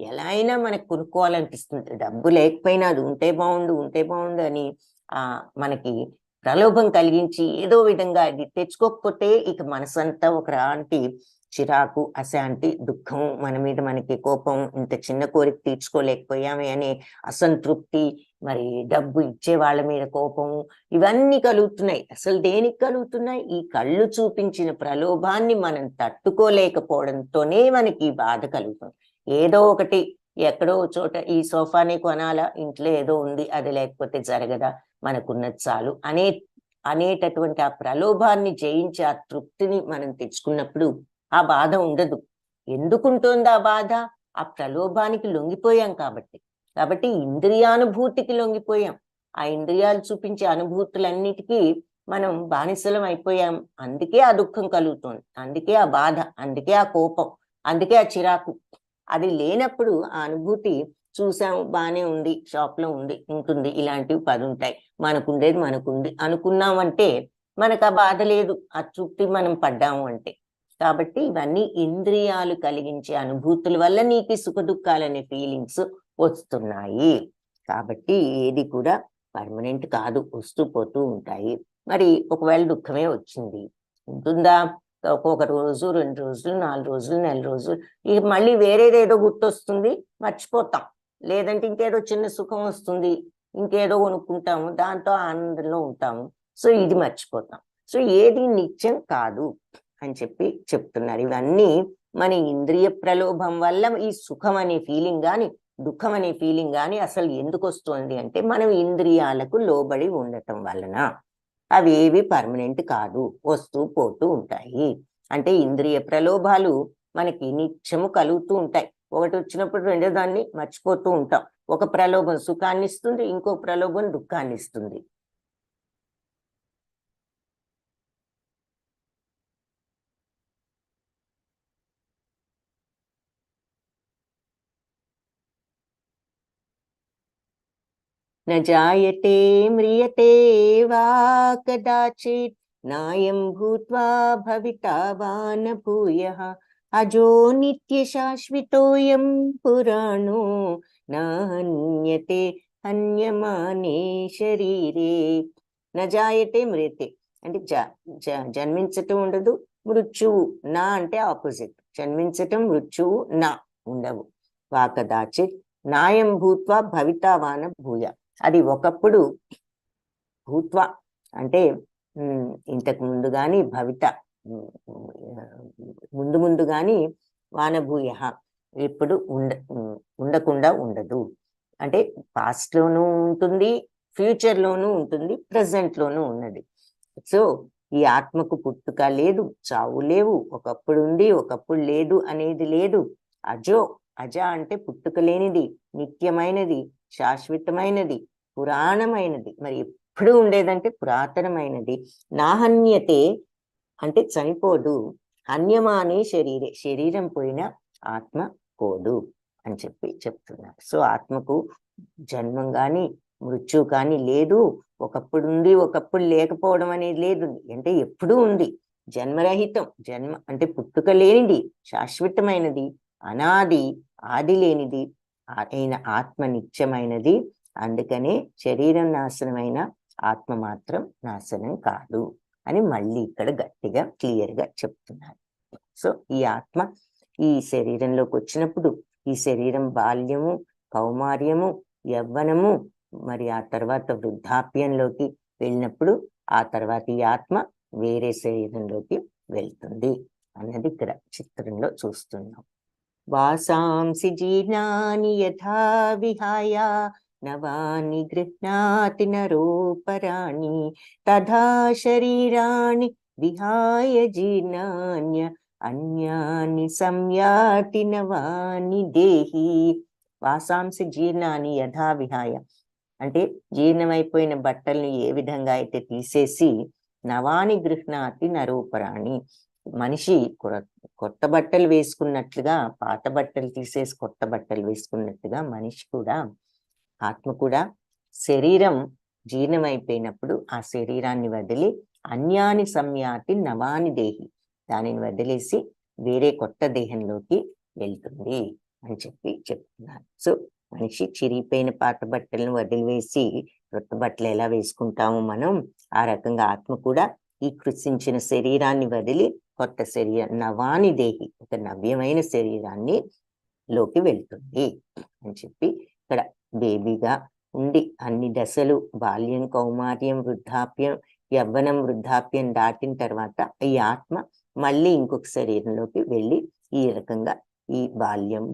ఎలా అయినా మనకు కొనుక్కోవాలనిపిస్తుంది. డబ్బు లేకపోయినా అది ఉంటే బాగుండు అని మనకి ప్రలోభం కలిగించి ఏదో విధంగా అది తెచ్చుకోకపోతే ఇక మనసంతా ఒకలాంటి చిరాకు, అశాంతి, దుఃఖం, మన మీద మనకి కోపం, ఇంత చిన్న కోరిక తీర్చుకోలేకపోయామే అనే అసంతృప్తి, మరి డబ్బు ఇచ్చే వాళ్ళ మీద కోపం, ఇవన్నీ కలుగుతున్నాయి. అసలు దేనికి కలుగుతున్నాయి? ఈ కళ్ళు చూపించిన ప్రలోభాన్ని మనం తట్టుకోలేకపోవడంతోనే మనకి ఈ బాధ కలుగుతుంది. ఏదో ఒకటి ఎక్కడో చోట ఈ సోఫానే కొనాలా, ఇంట్లో ఏదో ఉంది అది లేకపోతే జరగదా, మనకున్నది చాలు అనేటటువంటి ఆ ప్రలోభాన్ని జయించి ఆ తృప్తిని మనం తెచ్చుకున్నప్పుడు ఆ బాధ ఉండదు. ఎందుకుంటోంది ఆ బాధ? ఆ ప్రలోభానికి లొంగిపోయాం కాబట్టి ఇంద్రియానుభూతికి లొంగిపోయాం. ఆ ఇంద్రియాలు చూపించే అనుభూతులన్నిటికీ మనం బానిసలం అయిపోయాం. అందుకే ఆ దుఃఖం కలుగుతుంది, అందుకే ఆ బాధ, అందుకే ఆ కోపం, అందుకే ఆ చిరాకు. అది లేనప్పుడు ఆ అనుభూతి చూసాము, బానే ఉంది, షాప్లో ఉంటుంది, ఇలాంటివి 10 ఉంటాయి, మనకుండేది మనకుంది అనుకున్నామంటే మనకు ఆ బాధ లేదు, ఆ తృప్తి మనం పడ్డాము అంటే. కాబట్టి ఇవన్నీ ఇంద్రియాలు కలిగించే అనుభూతుల వల్ల నీకు సుఖ దుఃఖాలనే ఫీలింగ్స్ వస్తున్నాయి. కాబట్టి ఏది కూడా పర్మనెంట్ కాదు, వస్తూ పోతూ ఉంటాయి. మరి ఒకవేళ దుఃఖమే వచ్చింది, ఉంటుందా? ఒక్కొక్క రోజు, 2 రోజులు, 4 రోజులు, నెల రోజులు, ఇక మళ్ళీ వేరేదేదో గుర్తొస్తుంది, మర్చిపోతాం. లేదంటే ఇంకేదో చిన్న సుఖం వస్తుంది, ఇంకేదో కొనుక్కుంటాము, దాంతో ఆనందంలో ఉంటాము. సో ఇది మర్చిపోతాం. సో ఏది నిత్యం కాదు అని చెప్తున్నారు. ఇవన్నీ మన ఇంద్రియ ప్రలోభం వల్ల ఈ సుఖం అనే ఫీలింగ్ కానీ దుఃఖం అనే ఫీలింగ్ కానీ అసలు ఎందుకు వస్తుంది అంటే మనం ఇంద్రియాలకు లోబడి ఉండటం వలన. అవి ఏవి పర్మనెంట్ కాదు, వస్తూ పోతూ ఉంటాయి. అంటే ఇంద్రియ ప్రలోభాలు మనకి నిత్యము కలుగుతూ ఉంటాయి. ఒకటి వచ్చినప్పుడు రెండో దాన్ని మర్చిపోతూ ఉంటాం. ఒక ప్రలోభం సుఖాన్ని ఇస్తుంది, ఇంకో ప్రలోభం దుఃఖాన్ని ఇస్తుంది. न जायते म्रियते वा कदाचित् नायं भूत्वा भविता वा न भूयः अजो नित्यशाश्वतोऽयं पुराणो न हन्यते हन्यमाने शरीरे. न जायते म्रियते అంటే జన్మించటం ఉండదు, మృత్యువు నా అంటే ఆపోజిట్. జన్మించటం, మృత్యువు నా ఉండవు. వా కదాచిత్ నాయం భూత్వా భవితావాన భూయ. అది ఒకప్పుడు భూత్వ అంటే ఇంతకు ముందు గాని, భవిత ముందు గాని, వానభూయ ఎప్పుడు ఉండకుండా ఉండదు. అంటే పాస్ట్ లోనూ ఉంటుంది, ఫ్యూచర్ లోనూ ఉంటుంది, ప్రెసెంట్ లోనూ ఉన్నది. సో ఈ ఆత్మకు పుట్టుక లేదు, చావు లేవు, ఒకప్పుడు ఉంది ఒకప్పుడు లేదు అనేది లేదు. అజ అంటే పుట్టుక లేనిది, నిత్యమైనది, శాశ్వతమైనది, పురాణమైనది. మరి ఎప్పుడు ఉండేదంటే పురాతనమైనది. నాహన్యతే అంటే చనిపోదు, హన్యమానే శరీరే శరీరం పోయిన ఆత్మ పోదు అని చెప్తున్నారు. సో ఆత్మకు జన్మం కానీ మృత్యు కానీ లేదు, ఒకప్పుడు ఉంది ఒకప్పుడు లేకపోవడం అనేది లేదు. అంటే ఎప్పుడూ ఉంది, జన్మరహితం. జన్మ అంటే పుట్టుక లేనిది, శాశ్వతమైనది, అనాది, ఆది లేనిది అయిన ఆత్మ నిత్యమైనది. అందుకనే శరీరం నాశనమైన ఆత్మ మాత్రం నాశనం కాదు అని మళ్ళీ ఇక్కడ గట్టిగా క్లియర్గా చెప్తున్నారు. సో ఈ ఆత్మ ఈ శరీరంలోకి వచ్చినప్పుడు ఈ శరీరం బాల్యము, కౌమార్యము, యవ్వనము, మరి ఆ తర్వాత వృద్ధాప్యంలోకి వెళ్ళినప్పుడు ఆ తర్వాత ఈ ఆత్మ వేరే శరీరంలోకి వెళ్తుంది అన్నది ఇక్కడ చిత్రంలో చూస్తున్నాం. వాసాంసి జీర్ణాని యథా విహాయ నవాని గృహ్ణాతి నరోపరాణి తథా శరీరాణి విహాయ జీర్ణాన్య అన్యాని సంయాతి నవాని దేహి. వాసాంసి జీర్ణాని యథా విహాయ అంటే జీర్ణమైపోయిన బట్టల్ని ఏ విధంగా అయితే తీసేసి నవాని గృహ్ణాతి నరోపరాణి, మనిషి కొత్త బట్టలు వేసుకున్నట్లుగా పాత బట్టలు తీసేసి కొత్త బట్టలు వేసుకున్నట్టుగా మనిషి కూడా, ఆత్మ కూడా శరీరం జీర్ణమైపోయినప్పుడు ఆ శరీరాన్ని వదిలి అన్యాని సంయాతి నవాని దేహి, దానిని వదిలేసి వేరే కొత్త దేహంలోకి వెళ్తుంది అని చెప్తున్నారు. సో మనిషి చిరిగిపోయిన పాత బట్టలను వదిలివేసి కొత్త బట్టలు ఎలా వేసుకుంటాము మనం, ఆ రకంగా ఆత్మ కూడా ఈ కృషించిన శరీరాన్ని వదిలి కొత్త శరీరం నవాని దేహి, ఒక నవ్యమైన శరీరాన్ని లోకి వెళ్తుంది అని చెప్పి ఇక్కడ బేబీగా ఉండి అన్ని దశలు బాల్యం, కౌమార్యం, వృద్ధాప్యం, యవ్వనం, వృద్ధాప్యం దాటిన తర్వాత ఈ ఆత్మ మళ్ళీ ఇంకొక శరీరంలోకి వెళ్ళి ఈ రకంగా ఈ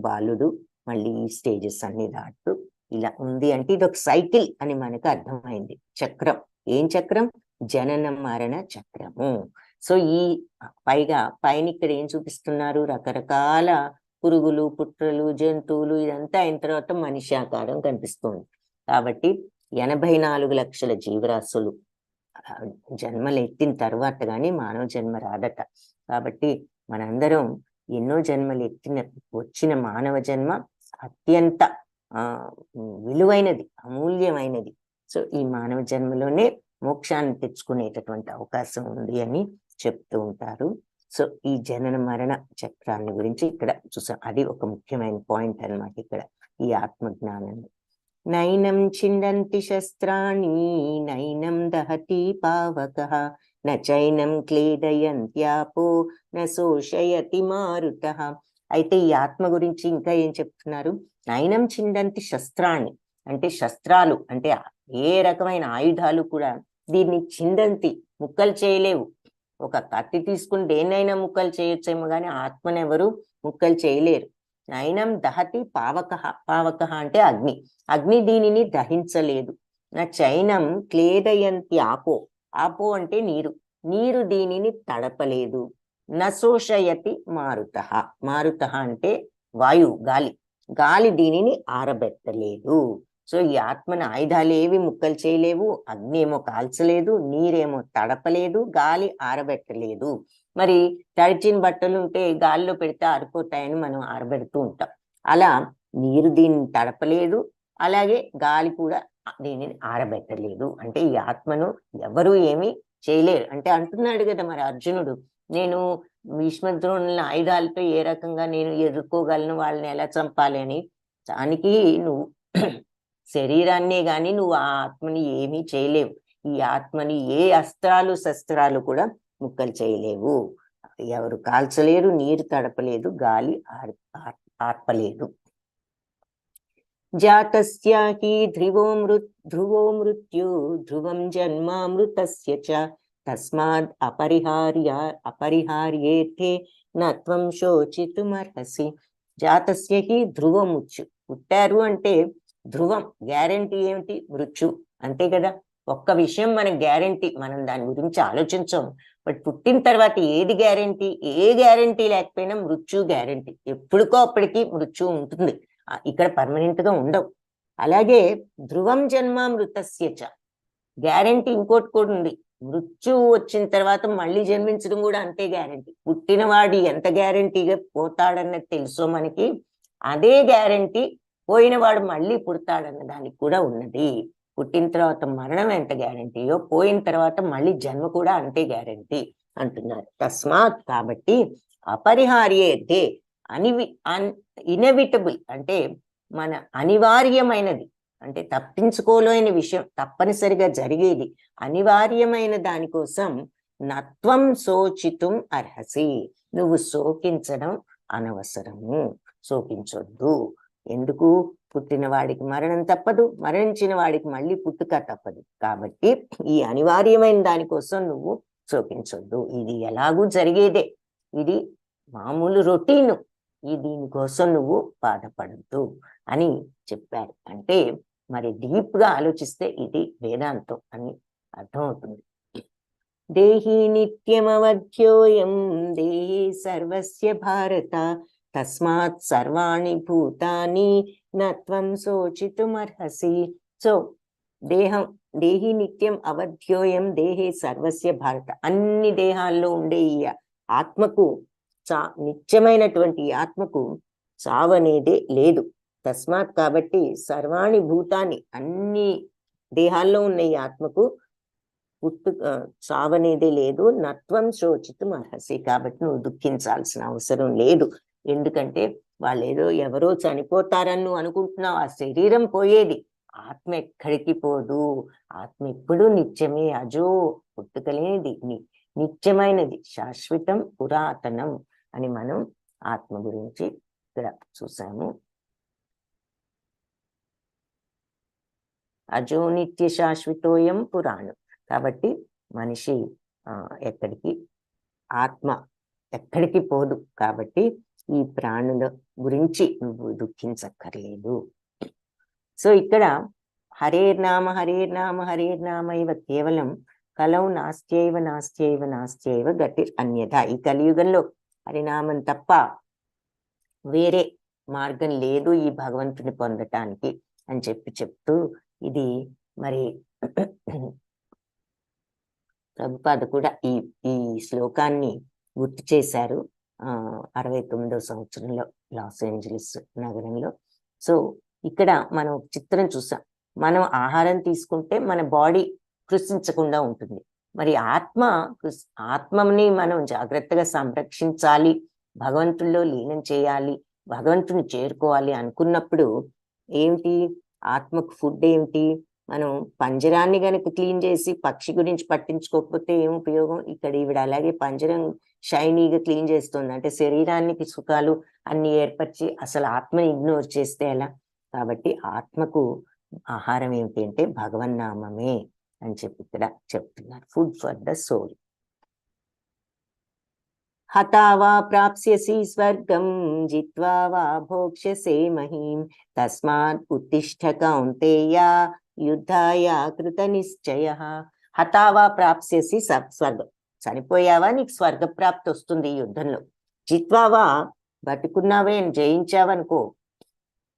బాలుడు మళ్ళీ ఈ స్టేజెస్ అన్ని దాటుతూ ఇలా ఉంది. అంటే ఇది ఒక సైకిల్ అని మనకు అర్థమైంది. చక్రం, ఏం చక్రం? జనన మరణ చక్రము. సో ఈ పైన ఇక్కడ ఏం చూపిస్తున్నారు? రకరకాల పురుగులు, పుట్రలు, జంతువులు, ఇదంతా అయిన తర్వాత మనిషి ఆకారం కనిపిస్తుంది. కాబట్టి 84 లక్షల జీవరాశులు జన్మలు ఎత్తిన తర్వాత కానీ మానవ జన్మ రాదట. కాబట్టి మనందరం ఎన్నో జన్మలు వచ్చిన మానవ జన్మ అత్యంత విలువైనది, అమూల్యమైనది. సో ఈ మానవ జన్మలోనే మోక్షాన్ని తెచ్చుకునేటటువంటి అవకాశం ఉంది అని చెప్తూ ఉంటారు. సో ఈ జనన మరణ చక్రాన్ని గురించి ఇక్కడ చూసాం. అది ఒక ముఖ్యమైన పాయింట్ అన్నమాట ఇక్కడ ఈ ఆత్మజ్ఞానంలో. నైనం చిందంతి శస్త్రాణి నైనం దహతి పావకః నచైనం క్లేదయంత్యాపో నశోషయతి మారుతః. అయితే ఈ ఆత్మ గురించి ఇంకా ఏం చెప్తున్నారు? నైనం చిందంతి శస్త్రాణి అంటే శస్త్రాలు, అంటే ఏ రకమైన ఆయుధాలు కూడా దీన్ని చిందంతి, ముక్కలు చేయలేవు. ఒక కత్తి తీసుకుని దేన్నైనా ముక్కలు చేయొచ్చేమో కానీ ఆత్మనెవరు ముక్కలు చేయలేరు. నైనం దహతి పావకః, పావకః అంటే అగ్ని, అగ్ని దీనిని దహించలేదు. నా చైనం క్లేదయంతి ఆపో, ఆపో అంటే నీరు, నీరు దీనిని తడపలేదు. నశోషయతి మారుతః, మారుతః అంటే వాయువు, గాలి, గాలి దీనిని ఆరబెట్టలేదు. సో ఈ ఆత్మని ఆయుధాలు ఏవి ముక్కలు చేయలేవు, అగ్ని ఏమో కాల్చలేదు, నీరేమో తడపలేదు, గాలి ఆరబెట్టలేదు. మరి తడిచిన బట్టలు ఉంటే గాలిలో పెడితే ఆరిపోతాయని మనం ఆరబెడుతూ ఉంటాం. అలా నీరు దీన్ని తడపలేదు, అలాగే గాలి కూడా దీనిని ఆరబెట్టలేదు. అంటే ఈ ఆత్మను ఎవరు ఏమీ చేయలేరు. అంటే అంటున్నాడు కదా మరి అర్జునుడు, నేను భీష్మద్రోణుల ఆయుధాలతో ఏ రకంగా నేను ఎదుర్కోగలను, వాళ్ళని ఎలా చంపాలి అని. దానికి నువ్వు శరీరాన్నే గాని నువ్వు ఆ ఆత్మని ఏమీ చేయలేవు. ఈ ఆత్మని ఏ అస్త్రాలు శస్త్రాలు కూడా ముక్కలు చేయలేవు. ఎవరు కాల్చలేరు, నీరు తడపలేదు, గాలి ఆర్పలేదు. జాతస్య హి ధ్రువో మృత్యు ధ్రువం జన్మామృతస్య చ తస్మాద్ అపరిహార్యేతే నత్వం శోచితుమర్హసి. జాతస్య హి ధ్రువముచ్చు, పుట్టారు అంటే ధ్రువం, గ్యారంటీ ఏమిటి? మృత్యు, అంతే కదా. ఒక్క విషయం మనకు గ్యారంటీ, మనం దాని గురించి ఆలోచించాము. బట్ పుట్టిన తర్వాత ఏది గ్యారంటీ? ఏ గ్యారంటీ లేకపోయినా మృత్యు గ్యారంటీ. ఎప్పటికో అప్పటికి మృత్యు ఉంటుంది, ఇక్కడ పర్మనెంట్ గా ఉండవు. అలాగే ధ్రువం జన్మామృతస్య చ, గ్యారంటీ ఇంకోటి కూడా ఉంది. మృత్యు వచ్చిన తర్వాత మళ్ళీ జన్మించడం కూడా అంతే గ్యారంటీ. పుట్టినవాడు ఎంత గ్యారంటీగా పోతాడన్నది తెలుసో మనకి, అదే గ్యారంటీ పోయినవాడు మళ్ళీ పుడతాడన్న దానికి కూడా ఉన్నది. పుట్టిన తర్వాత మరణం ఎంత గ్యారంటీయో పోయిన తర్వాత మళ్ళీ జన్మ కూడా అంతే గ్యారంటీ అంటున్నారు. తస్మాత్, కాబట్టి అపరిహార్యేతే, ఇనవిటబుల్ అంటే మన అనివార్యమైనది, అంటే తప్పించుకోలేని విషయం, తప్పనిసరిగా జరిగేది, అనివార్యమైన దానికోసం నత్వం శోచితుం అర్హసి, నువ్వు శోకించడం అనవసరము, శోకించొద్దు. ఎందుకు? పుట్టిన వాడికి మరణం తప్పదు, మరణించిన వాడికి మళ్ళీ పుట్టుక తప్పదు. కాబట్టి ఈ అనివార్యమైన దానికోసం నువ్వు శోకించొద్దు. ఇది ఎలాగూ జరిగేదే, ఇది మామూలు రొటీను, దీనికోసం నువ్వు బాధపడద్దు అని చెప్పారు. అంటే మరి డీప్ గా ఆలోచిస్తే ఇది వేదాంతం అని అర్థమవుతుంది. దేహి నిత్యమవధ్యోయం దేహి సర్వస్య భారత తస్మాత్ సర్వాణి భూతాని నత్వం శోచితుమర్హసి. సో దేహి నిత్యం అవధ్యోయం దేహే సర్వస్య భారత, అన్ని దేహాల్లో ఉండే ఈ ఆత్మకు నిత్యమైనటువంటి ఆత్మకు చావనేదే లేదు. తస్మాత్ కాబట్టి సర్వాణి భూతాన్ని, అన్ని దేహాల్లో ఉన్న ఈ ఆత్మకు చావనేదే లేదు. నత్వం శోచితుం అర్హసి, కాబట్టి నువ్వు దుఃఖించాల్సిన అవసరం లేదు. ఎందుకంటే వాళ్ళు ఎవరో చనిపోతారని నువ్వు అనుకుంటున్నావు. ఆ శరీరం పోయేది, ఆత్మ ఎక్కడికి పోదు. ఆత్మ ఎప్పుడూ నిత్యమే, అజో, పుట్టుకలేనిది, నిత్యమైనది, శాశ్వతం, పురాతనం అని మనం ఆత్మ గురించి ఇక్కడ చూసాము. అజో నిత్య శాశ్వతోయం పురాణం. కాబట్టి మనిషి ఆత్మ ఎక్కడికి పోదు. కాబట్టి ఈ ప్రాణుల గురించి నువ్వు దుఃఖించక్కర్లేదు. సో ఇక్కడ హరేర్నామ హరేర్నామ హరేర్నామ ఇవ కేవలం కలౌ నాస్త్యైవ నాస్త్యైవ నాస్త్యైవ గతిర్ అన్యథ. ఈ కలియుగంలో హరినామం తప్ప వేరే మార్గం లేదు ఈ భగవంతుని పొందటానికి అని చెప్తూ ఇది మరి ప్రభుపాద కూడా ఈ శ్లోకాన్ని గుర్తు చేశారు 69వ సంవత్సరంలో లాస్ ఏంజలీస్ నగరంలో. సో ఇక్కడ మనం చిత్రం చూసాం. మనం ఆహారం తీసుకుంటే మన బాడీ కృషించకుండా ఉంటుంది. మరి ఆత్మని మనం జాగ్రత్తగా సంరక్షించాలి, భగవంతుల్లో లీనం చేయాలి, భగవంతుని చేరుకోవాలి అనుకున్నప్పుడు ఏమిటి ఆత్మకు ఫుడ్ ఏమిటి? మనం పంజరాన్ని గనక క్లీన్ చేసి పక్షి గురించి పట్టించుకోకపోతే ఏం ఉపయోగం? ఇక్కడ ఈవిడ అలాగే పంజరం షైనీగా క్లీన్ చేస్తుంది. అంటే శరీరానికి సుఖాలు అన్ని ఏర్పరిచి అసలు ఆత్మని ఇగ్నోర్ చేస్తే ఎలా? కాబట్టి ఆత్మకు ఆహారం ఏమిటి అంటే భగవన్నామమే అని ఇక్కడ చెప్తున్నారు. Food for the soul. హతావా ప్రాప్స్యసి స్వర్గం జిత్వా వా భోక్ష్యసే మహీం తస్మాత్ ఉత్తిష్ఠ కౌంతేయ యుద్ధాయ కృత నిశ్చయ. హతావా ప్రాప్స్యసి స్వర్గం, చనిపోయావా నీకు స్వర్గప్రాప్తి వస్తుంది ఈ యుద్ధంలో. జిత్వావా, బతుకున్నావే జయించావనుకో,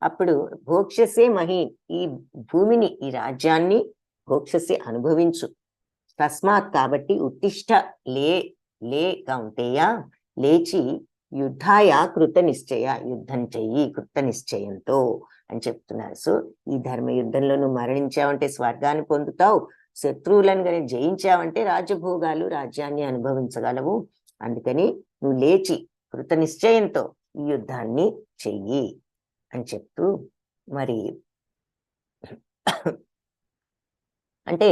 అప్పుడు భోక్ష్యసే మహీం, ఈ భూమిని ఈ రాజ్యాన్ని భోక్ష్యసే అనుభవించు. తస్మాత్ కాబట్టి ఉత్తిష్ఠ లే కౌంతేయ, లేచి యుద్ధాయ కృత నిశ్చయ, యుద్ధం చెయ్యి కృత నిశ్చయంతో అని చెప్తున్నారు. సో ఈ ధర్మ యుద్ధంలో నువ్వు మరణించావంటే స్వర్గాన్ని పొందుతావు, శత్రువులను కానీ జయించావంటే రాజ్యభోగాలు రాజ్యాన్ని అనుభవించగలవు. అందుకని నువ్వు లేచి కృత నిశ్చయంతో ఈ యుద్ధాన్ని చెయ్యి అని చెప్తూ మరి అంటే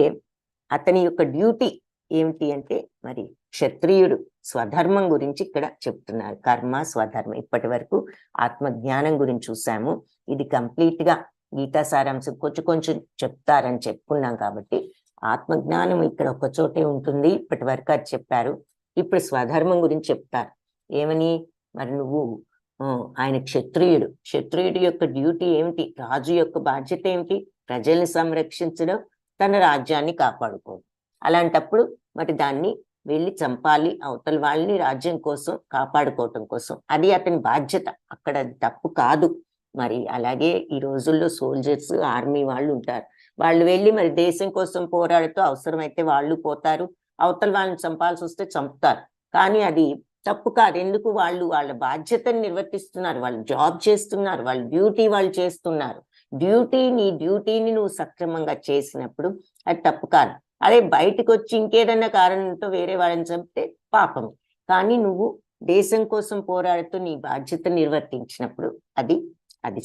అతని యొక్క డ్యూటీ ఏమిటి అంటే మరి క్షత్రియుడు స్వధర్మం గురించి ఇక్కడ చెప్తున్నారు. కర్మ స్వధర్మం. ఇప్పటి వరకు ఆత్మజ్ఞానం గురించి చూసాము. ఇది కంప్లీట్ గా గీతా సారాంశం కొంచెం చెప్తారని చెప్పుకున్నాం. కాబట్టి ఆత్మజ్ఞానం ఇక్కడ ఒక చోటే ఉంటుంది. ఇప్పటి వరకు అది చెప్పారు. ఇప్పుడు స్వధర్మం గురించి చెప్తారు. ఏమని? మరి నువ్వు ఆయన క్షత్రియుడి యొక్క డ్యూటీ ఏమిటి? రాజు యొక్క బాధ్యత ఏమిటి? ప్రజల్ని సంరక్షించడం, తన రాజ్యాన్ని కాపాడుకోవడం. అలాంటప్పుడు మరి దాన్ని వెళ్ళి చంపాలి, అవతల వాళ్ళని రాజ్యం కోసం కాపాడుకోవటం కోసం. అది అతని బాధ్యత, అక్కడ తప్పు కాదు. మరి అలాగే ఈ రోజుల్లో సోల్జర్స్, ఆర్మీ వాళ్ళు ఉంటారు. వాళ్ళు వెళ్ళి మరి దేశం కోసం పోరాడుతూ అవసరమైతే వాళ్ళు పోతారు, అవతల వాళ్ళని చంపాల్సి వస్తే చంపుతారు. కానీ అది తప్పు కాదు. ఎందుకు? వాళ్ళు వాళ్ళ బాధ్యతను నిర్వర్తిస్తున్నారు, వాళ్ళు జాబ్ చేస్తున్నారు, వాళ్ళ డ్యూటీ వాళ్ళు చేస్తున్నారు. నీ డ్యూటీని నువ్వు సక్రమంగా చేసినప్పుడు అది తప్పు కాదు. అదే బయటకు వచ్చి ఇంకేదన్నా కారణంతో వేరే వాళ్ళని చంపితే పాపం. కానీ నువ్వు దేశం కోసం పోరాడుతూ నీ బాధ్యత నిర్వర్తించినప్పుడు అది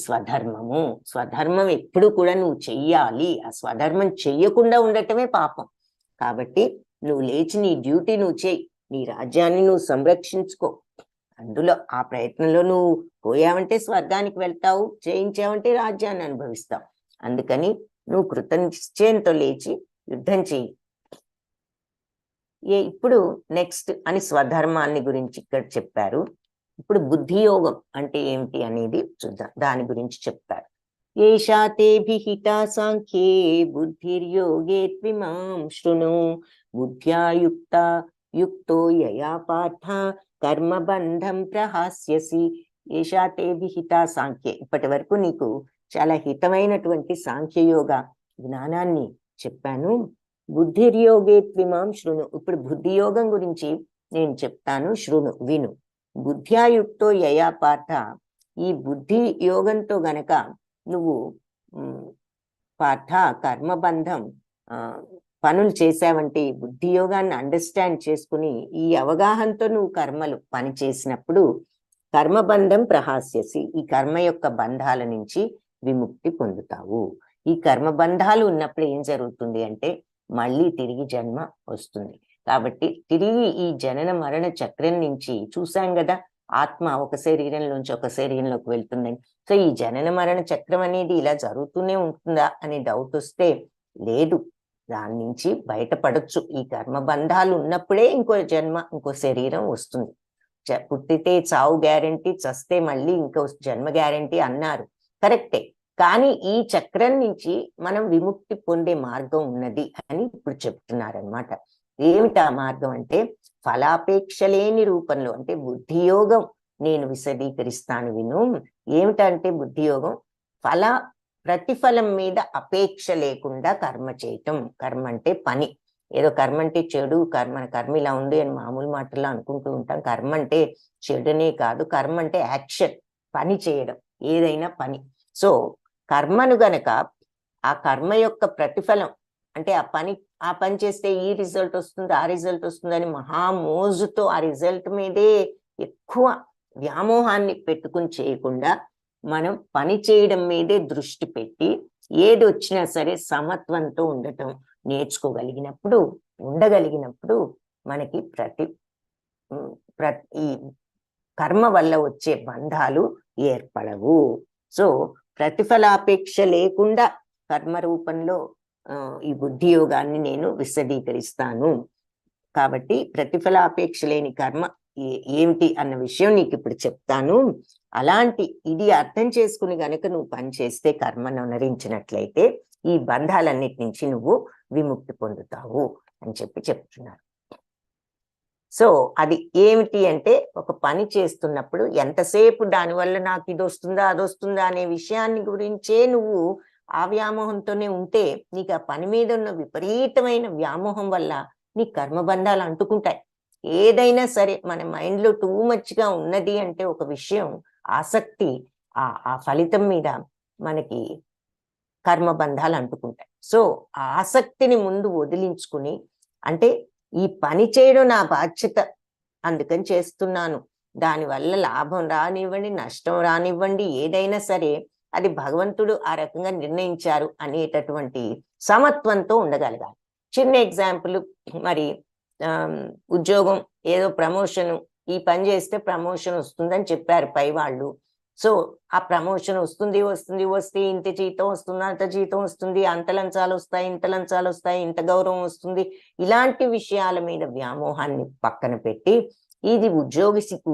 స్వధర్మము. స్వధర్మం ఎప్పుడు కూడా నువ్వు చెయ్యాలి. ఆ స్వధర్మం చెయ్యకుండా ఉండటమే పాపం. కాబట్టి నువ్వు లేచి నీ డ్యూటీ నువ్వు చెయ్యి, నీ రాజ్యాన్ని నువ్వు సంరక్షించుకో అందులో ఆ ప్రయత్నంలో నువ్వు పోయావంటే స్వర్గానికి వెళ్తావు, చేయించావంటే రాజ్యాన్ని అనుభవిస్తావు. అందుకని నువ్వు కృతనిశ్చయంతో లేచి యుద్ధం చెయ్యి. ఇప్పుడు నెక్స్ట్ అని స్వధర్మాన్ని గురించి ఇక్కడ చెప్పారు. ఇప్పుడు బుద్ధియోగం అంటే ఏమిటి అనేది చూద్దాం. దాని గురించి చెప్తారు. ఏషా తే విహితా సాంఖ్యే బుద్ధిర్యోగే త్విమాం శృణు బుద్ధ్యా యుక్తో యయా పార్థ కర్మబంధం ప్రహాస్యసి. ఏషా తే విహితా సాంఖ్యే, ఇప్పటి వరకు నీకు చాలా హితమైనటువంటి సాంఖ్యయోగ జ్ఞానాన్ని చెప్పాను. బుద్ధిర్యోగే త్విమాం శృణు, ఇప్పుడు బుద్ధియోగం గురించి నేను చెప్తాను, శృణు విను. బుద్ధ్యాయుక్తో యయా పార్థ, ఈ బుద్ధి యోగంతో గనక నువ్వు పార్థ కర్మబంధం పనులు చేసావంటే, బుద్ధి యోగాన్ని అండర్స్టాండ్ చేసుకుని ఈ అవగాహనతో నువ్వు కర్మలు పని చేసినప్పుడు కర్మబంధం ప్రహాస్యసి, ఈ కర్మ యొక్క బంధాల నుంచి విముక్తి పొందుతావు. ఈ కర్మబంధాలు ఉన్నప్పుడు ఏం జరుగుతుంది అంటే మళ్ళీ తిరిగి జన్మ వస్తుంది. కాబట్టి తిరిగి ఈ జనన మరణ చక్రం నుంచి చూసాం కదా, ఆత్మ ఒక శరీరంలోంచి ఒక శరీరంలోకి వెళ్తుందని. సో ఈ జనన మరణ చక్రం అనేది ఇలా జరుగుతూనే ఉంటుందా అనే డౌట్ వస్తే లేదు, దాని నుంచి బయటపడొచ్చు. ఈ కర్మబంధాలు ఉన్నప్పుడే ఇంకో జన్మ ఇంకో శరీరం వస్తుంది. పుట్టితే చావు గ్యారంటీ, చస్తే మళ్ళీ ఇంకో జన్మ గ్యారంటీ అన్నారు, కరెక్టే. కానీ ఈ చక్రం నుంచి మనం విముక్తి పొందే మార్గం ఉన్నది అని ఇప్పుడు చెప్తున్నారనమాట. ఏమిటా మార్గం అంటే ఫలాపేక్ష లేని రూపంలో, అంటే బుద్ధియోగం నేను విశదీకరిస్తాను విను. ఏమిటంటే బుద్ధియోగం ప్రతిఫలం మీద అపేక్ష లేకుండా కర్మ చేయటం. కర్మ అంటే పని, ఏదో కర్మ అంటే చెడు, కర్మ ఇలా ఉంది అని మామూలు మాటల్లో అనుకుంటూ ఉంటాం. కర్మ అంటే చెడునే కాదు, కర్మ అంటే యాక్షన్, పని చేయడం, ఏదైనా పని. సో కర్మను గనక ఆ కర్మ యొక్క ప్రతిఫలం అంటే ఆ పని చేస్తే ఈ రిజల్ట్ వస్తుంది, ఆ రిజల్ట్ వస్తుంది అని మహామోజుతో ఆ రిజల్ట్ మీదే ఎక్కువ వ్యామోహాన్ని పెట్టుకుని చేయకుండా మనం పని చేయడం మీదే దృష్టి పెట్టి ఏది వచ్చినా సరే సమత్వంతో ఉండగలిగినప్పుడు మనకి ఈ కర్మ వల్ల వచ్చే బంధాలు ఏర్పడవు. సో ప్రతిఫలాపేక్ష లేకుండా కర్మ రూపంలో ఈ బుద్ధి యోగాన్ని నేను విశదీకరిస్తాను. కాబట్టి ప్రతిఫలాపేక్ష లేని కర్మ ఏమిటి అన్న విషయం నీకు ఇప్పుడు చెప్తాను. అలాంటి ఇది అర్థం చేసుకుని గనక నువ్వు పని చేస్తే, కర్మను అనుసరించినట్లయితే ఈ బంధాలన్నిటి నుంచి నువ్వు విముక్తి పొందుతావు అని చెప్తున్నారు. సో అది ఏమిటి అంటే, ఒక పని చేస్తున్నప్పుడు ఎంతసేపు దానివల్ల నాకు ఇది వస్తుందా అది వస్తుందా అనే విషయాన్ని గురించే నువ్వు ఆ వ్యామోహంతోనే ఉంటే, నీకు ఆ పని మీద ఉన్న విపరీతమైన వ్యామోహం వల్ల నీ కర్మబంధాలు అంటుకుంటాయి. ఏదైనా సరే మన మైండ్లో టూ మచ్గా ఉన్నది అంటే ఒక విషయం, ఆసక్తి ఆ ఫలితం మీద మనకి కర్మబంధాలు అంటుకుంటాయి. సో ఆ ఆసక్తిని ముందు వదిలించుకుని, అంటే ఈ పని చేయడం నా బాధ్యత, అందుకని చేస్తున్నాను, దానివల్ల లాభం రానివ్వండి నష్టం రానివ్వండి ఏదైనా సరే అది భగవంతుడు ఆ రకంగా నిర్ణయించారు అనేటటువంటి సమత్వంతో ఉండగలగాలి. చిన్న ఎగ్జాంపుల్, మరి ఉద్యోగం ఏదో ప్రమోషన్, ఈ పని చేస్తే ప్రమోషన్ వస్తుందని చెప్పారు పై వాళ్ళు. సో ఆ ప్రమోషన్ వస్తే ఇంత జీతం వస్తుంది, అంత జీతం వస్తుంది, అంత లంచాలు వస్తాయి, ఇంత లంచాలు వస్తాయి, ఇంత గౌరవం వస్తుంది, ఇలాంటి విషయాల మీద వ్యామోహాన్ని పక్కన పెట్టి, ఇది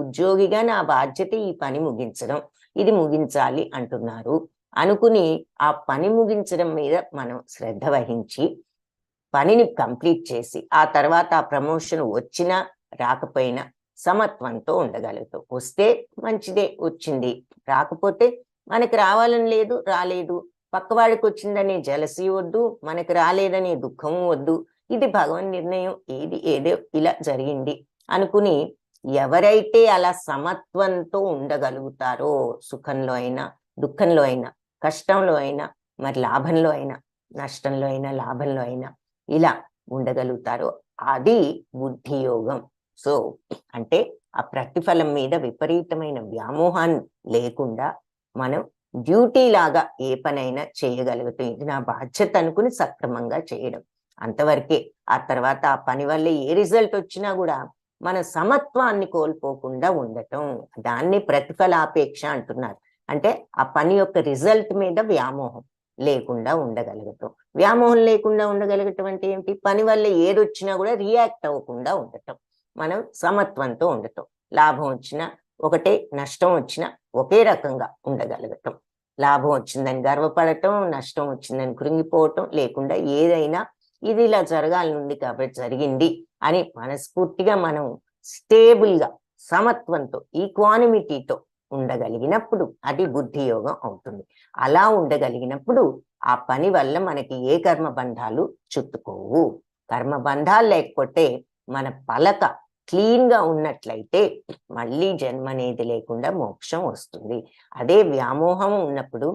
ఉద్యోగిగా నా బాధ్యత ఈ పని ముగించడం, ఇది ముగించాలి అంటున్నారు అనుకుని ఆ పని ముగించడం మీద మనం శ్రద్ధ వహించి పనిని కంప్లీట్ చేసి, ఆ తర్వాత ఆ ప్రమోషన్ వచ్చినా రాకపోయినా సమత్వంతో ఉండగలుగుతాం. వస్తే మంచిదే, వచ్చింది, రాకపోతే మనకి రావాలని లేదు, రాలేదు, పక్కవాడికి వచ్చిందనే జలసి వద్దు, మనకి రాలేదనే దుఃఖము వద్దు, ఇది భగవన్ నిర్ణయం, ఏదో ఇలా జరిగింది అనుకుని ఎవరైతే అలా సమత్వంతో ఉండగలుగుతారో, సుఖంలో అయినా దుఃఖంలో అయినా కష్టంలో అయినా మరి లాభంలో అయినా నష్టంలో అయినా లాభంలో అయినా ఇలా ఉండగలుగుతారో అది బుద్ధి యోగం. సో అంటే ఆ ప్రతిఫలం మీద విపరీతమైన వ్యామోహాన్ని లేకుండా మనం డ్యూటీ లాగా ఏ పనైనా చేయగలుగుతాం. ఇది నా బాధ్యత అనుకుని సక్రమంగా చేయడం, అంతవరకే. ఆ తర్వాత ఆ పని వల్ల ఏ రిజల్ట్ వచ్చినా కూడా మన సమత్వాన్ని కోల్పోకుండా ఉండటం, దాన్ని ప్రతిఫలాపేక్ష అంటున్నారు. అంటే ఆ పని యొక్క రిజల్ట్ మీద వ్యామోహం లేకుండా ఉండగలగటం. వ్యామోహం లేకుండా ఉండగలగటం అంటే ఏంటి? పని వల్ల ఏదొచ్చినా కూడా రియాక్ట్ అవ్వకుండా ఉండటం, మనం సమత్వంతో ఉండటం. లాభం వచ్చినా ఒకటే, నష్టం వచ్చినా ఒకే రకంగా ఉండగలగటం. లాభం వచ్చిందని గర్వపడటం, నష్టం వచ్చిందని కృంగిపోవటం లేకుండా ఏదైనా ఇది ఇలా జరగాలనుంది కాబట్టి జరిగింది అని మనస్ఫూర్తిగా మనం స్టేబుల్గా సమత్వంతో ఈక్వానిమిటీతో ఉండగలిగినప్పుడు అది బుద్ధి యోగం అవుతుంది. అలా ఉండగలిగినప్పుడు ఆ పని వల్ల మనకి ఏ కర్మబంధాలు చుట్టుకోవు. కర్మబంధాలు లేకపోతే మన పలక క్లీన్ గా ఉన్నట్లయితే మళ్ళీ జన్మ అనేది లేకుండా మోక్షం వస్తుంది. అదే వ్యామోహం ఉన్నప్పుడు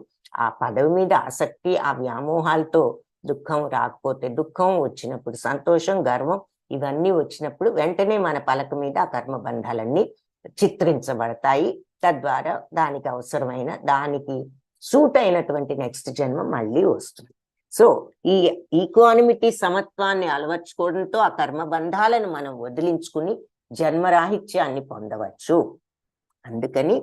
ఆ పదవి మీద ఆసక్తి, ఆ వ్యామోహాలతో దుఃఖం రాకపోతే, దుఃఖం వచ్చినప్పుడు సంతోషం, గర్వం ఇవన్నీ వచ్చినప్పుడు వెంటనే మన పలక మీద ఆ కర్మబంధాలన్నీ చిత్రించబడతాయి. తద్వారా దానికి అవసరమైన, దానికి సూట్ అయినటువంటి నెక్స్ట్ జన్మ మళ్ళీ వస్తుంది. సో ఈ ఈక్వానిమిటీ సమత్వాన్ని అలవర్చుకోవడంతో ఆ కర్మబంధాలను మనం వదిలించుకుని జన్మరాహిత్యాన్ని పొందవచ్చు. అందుకని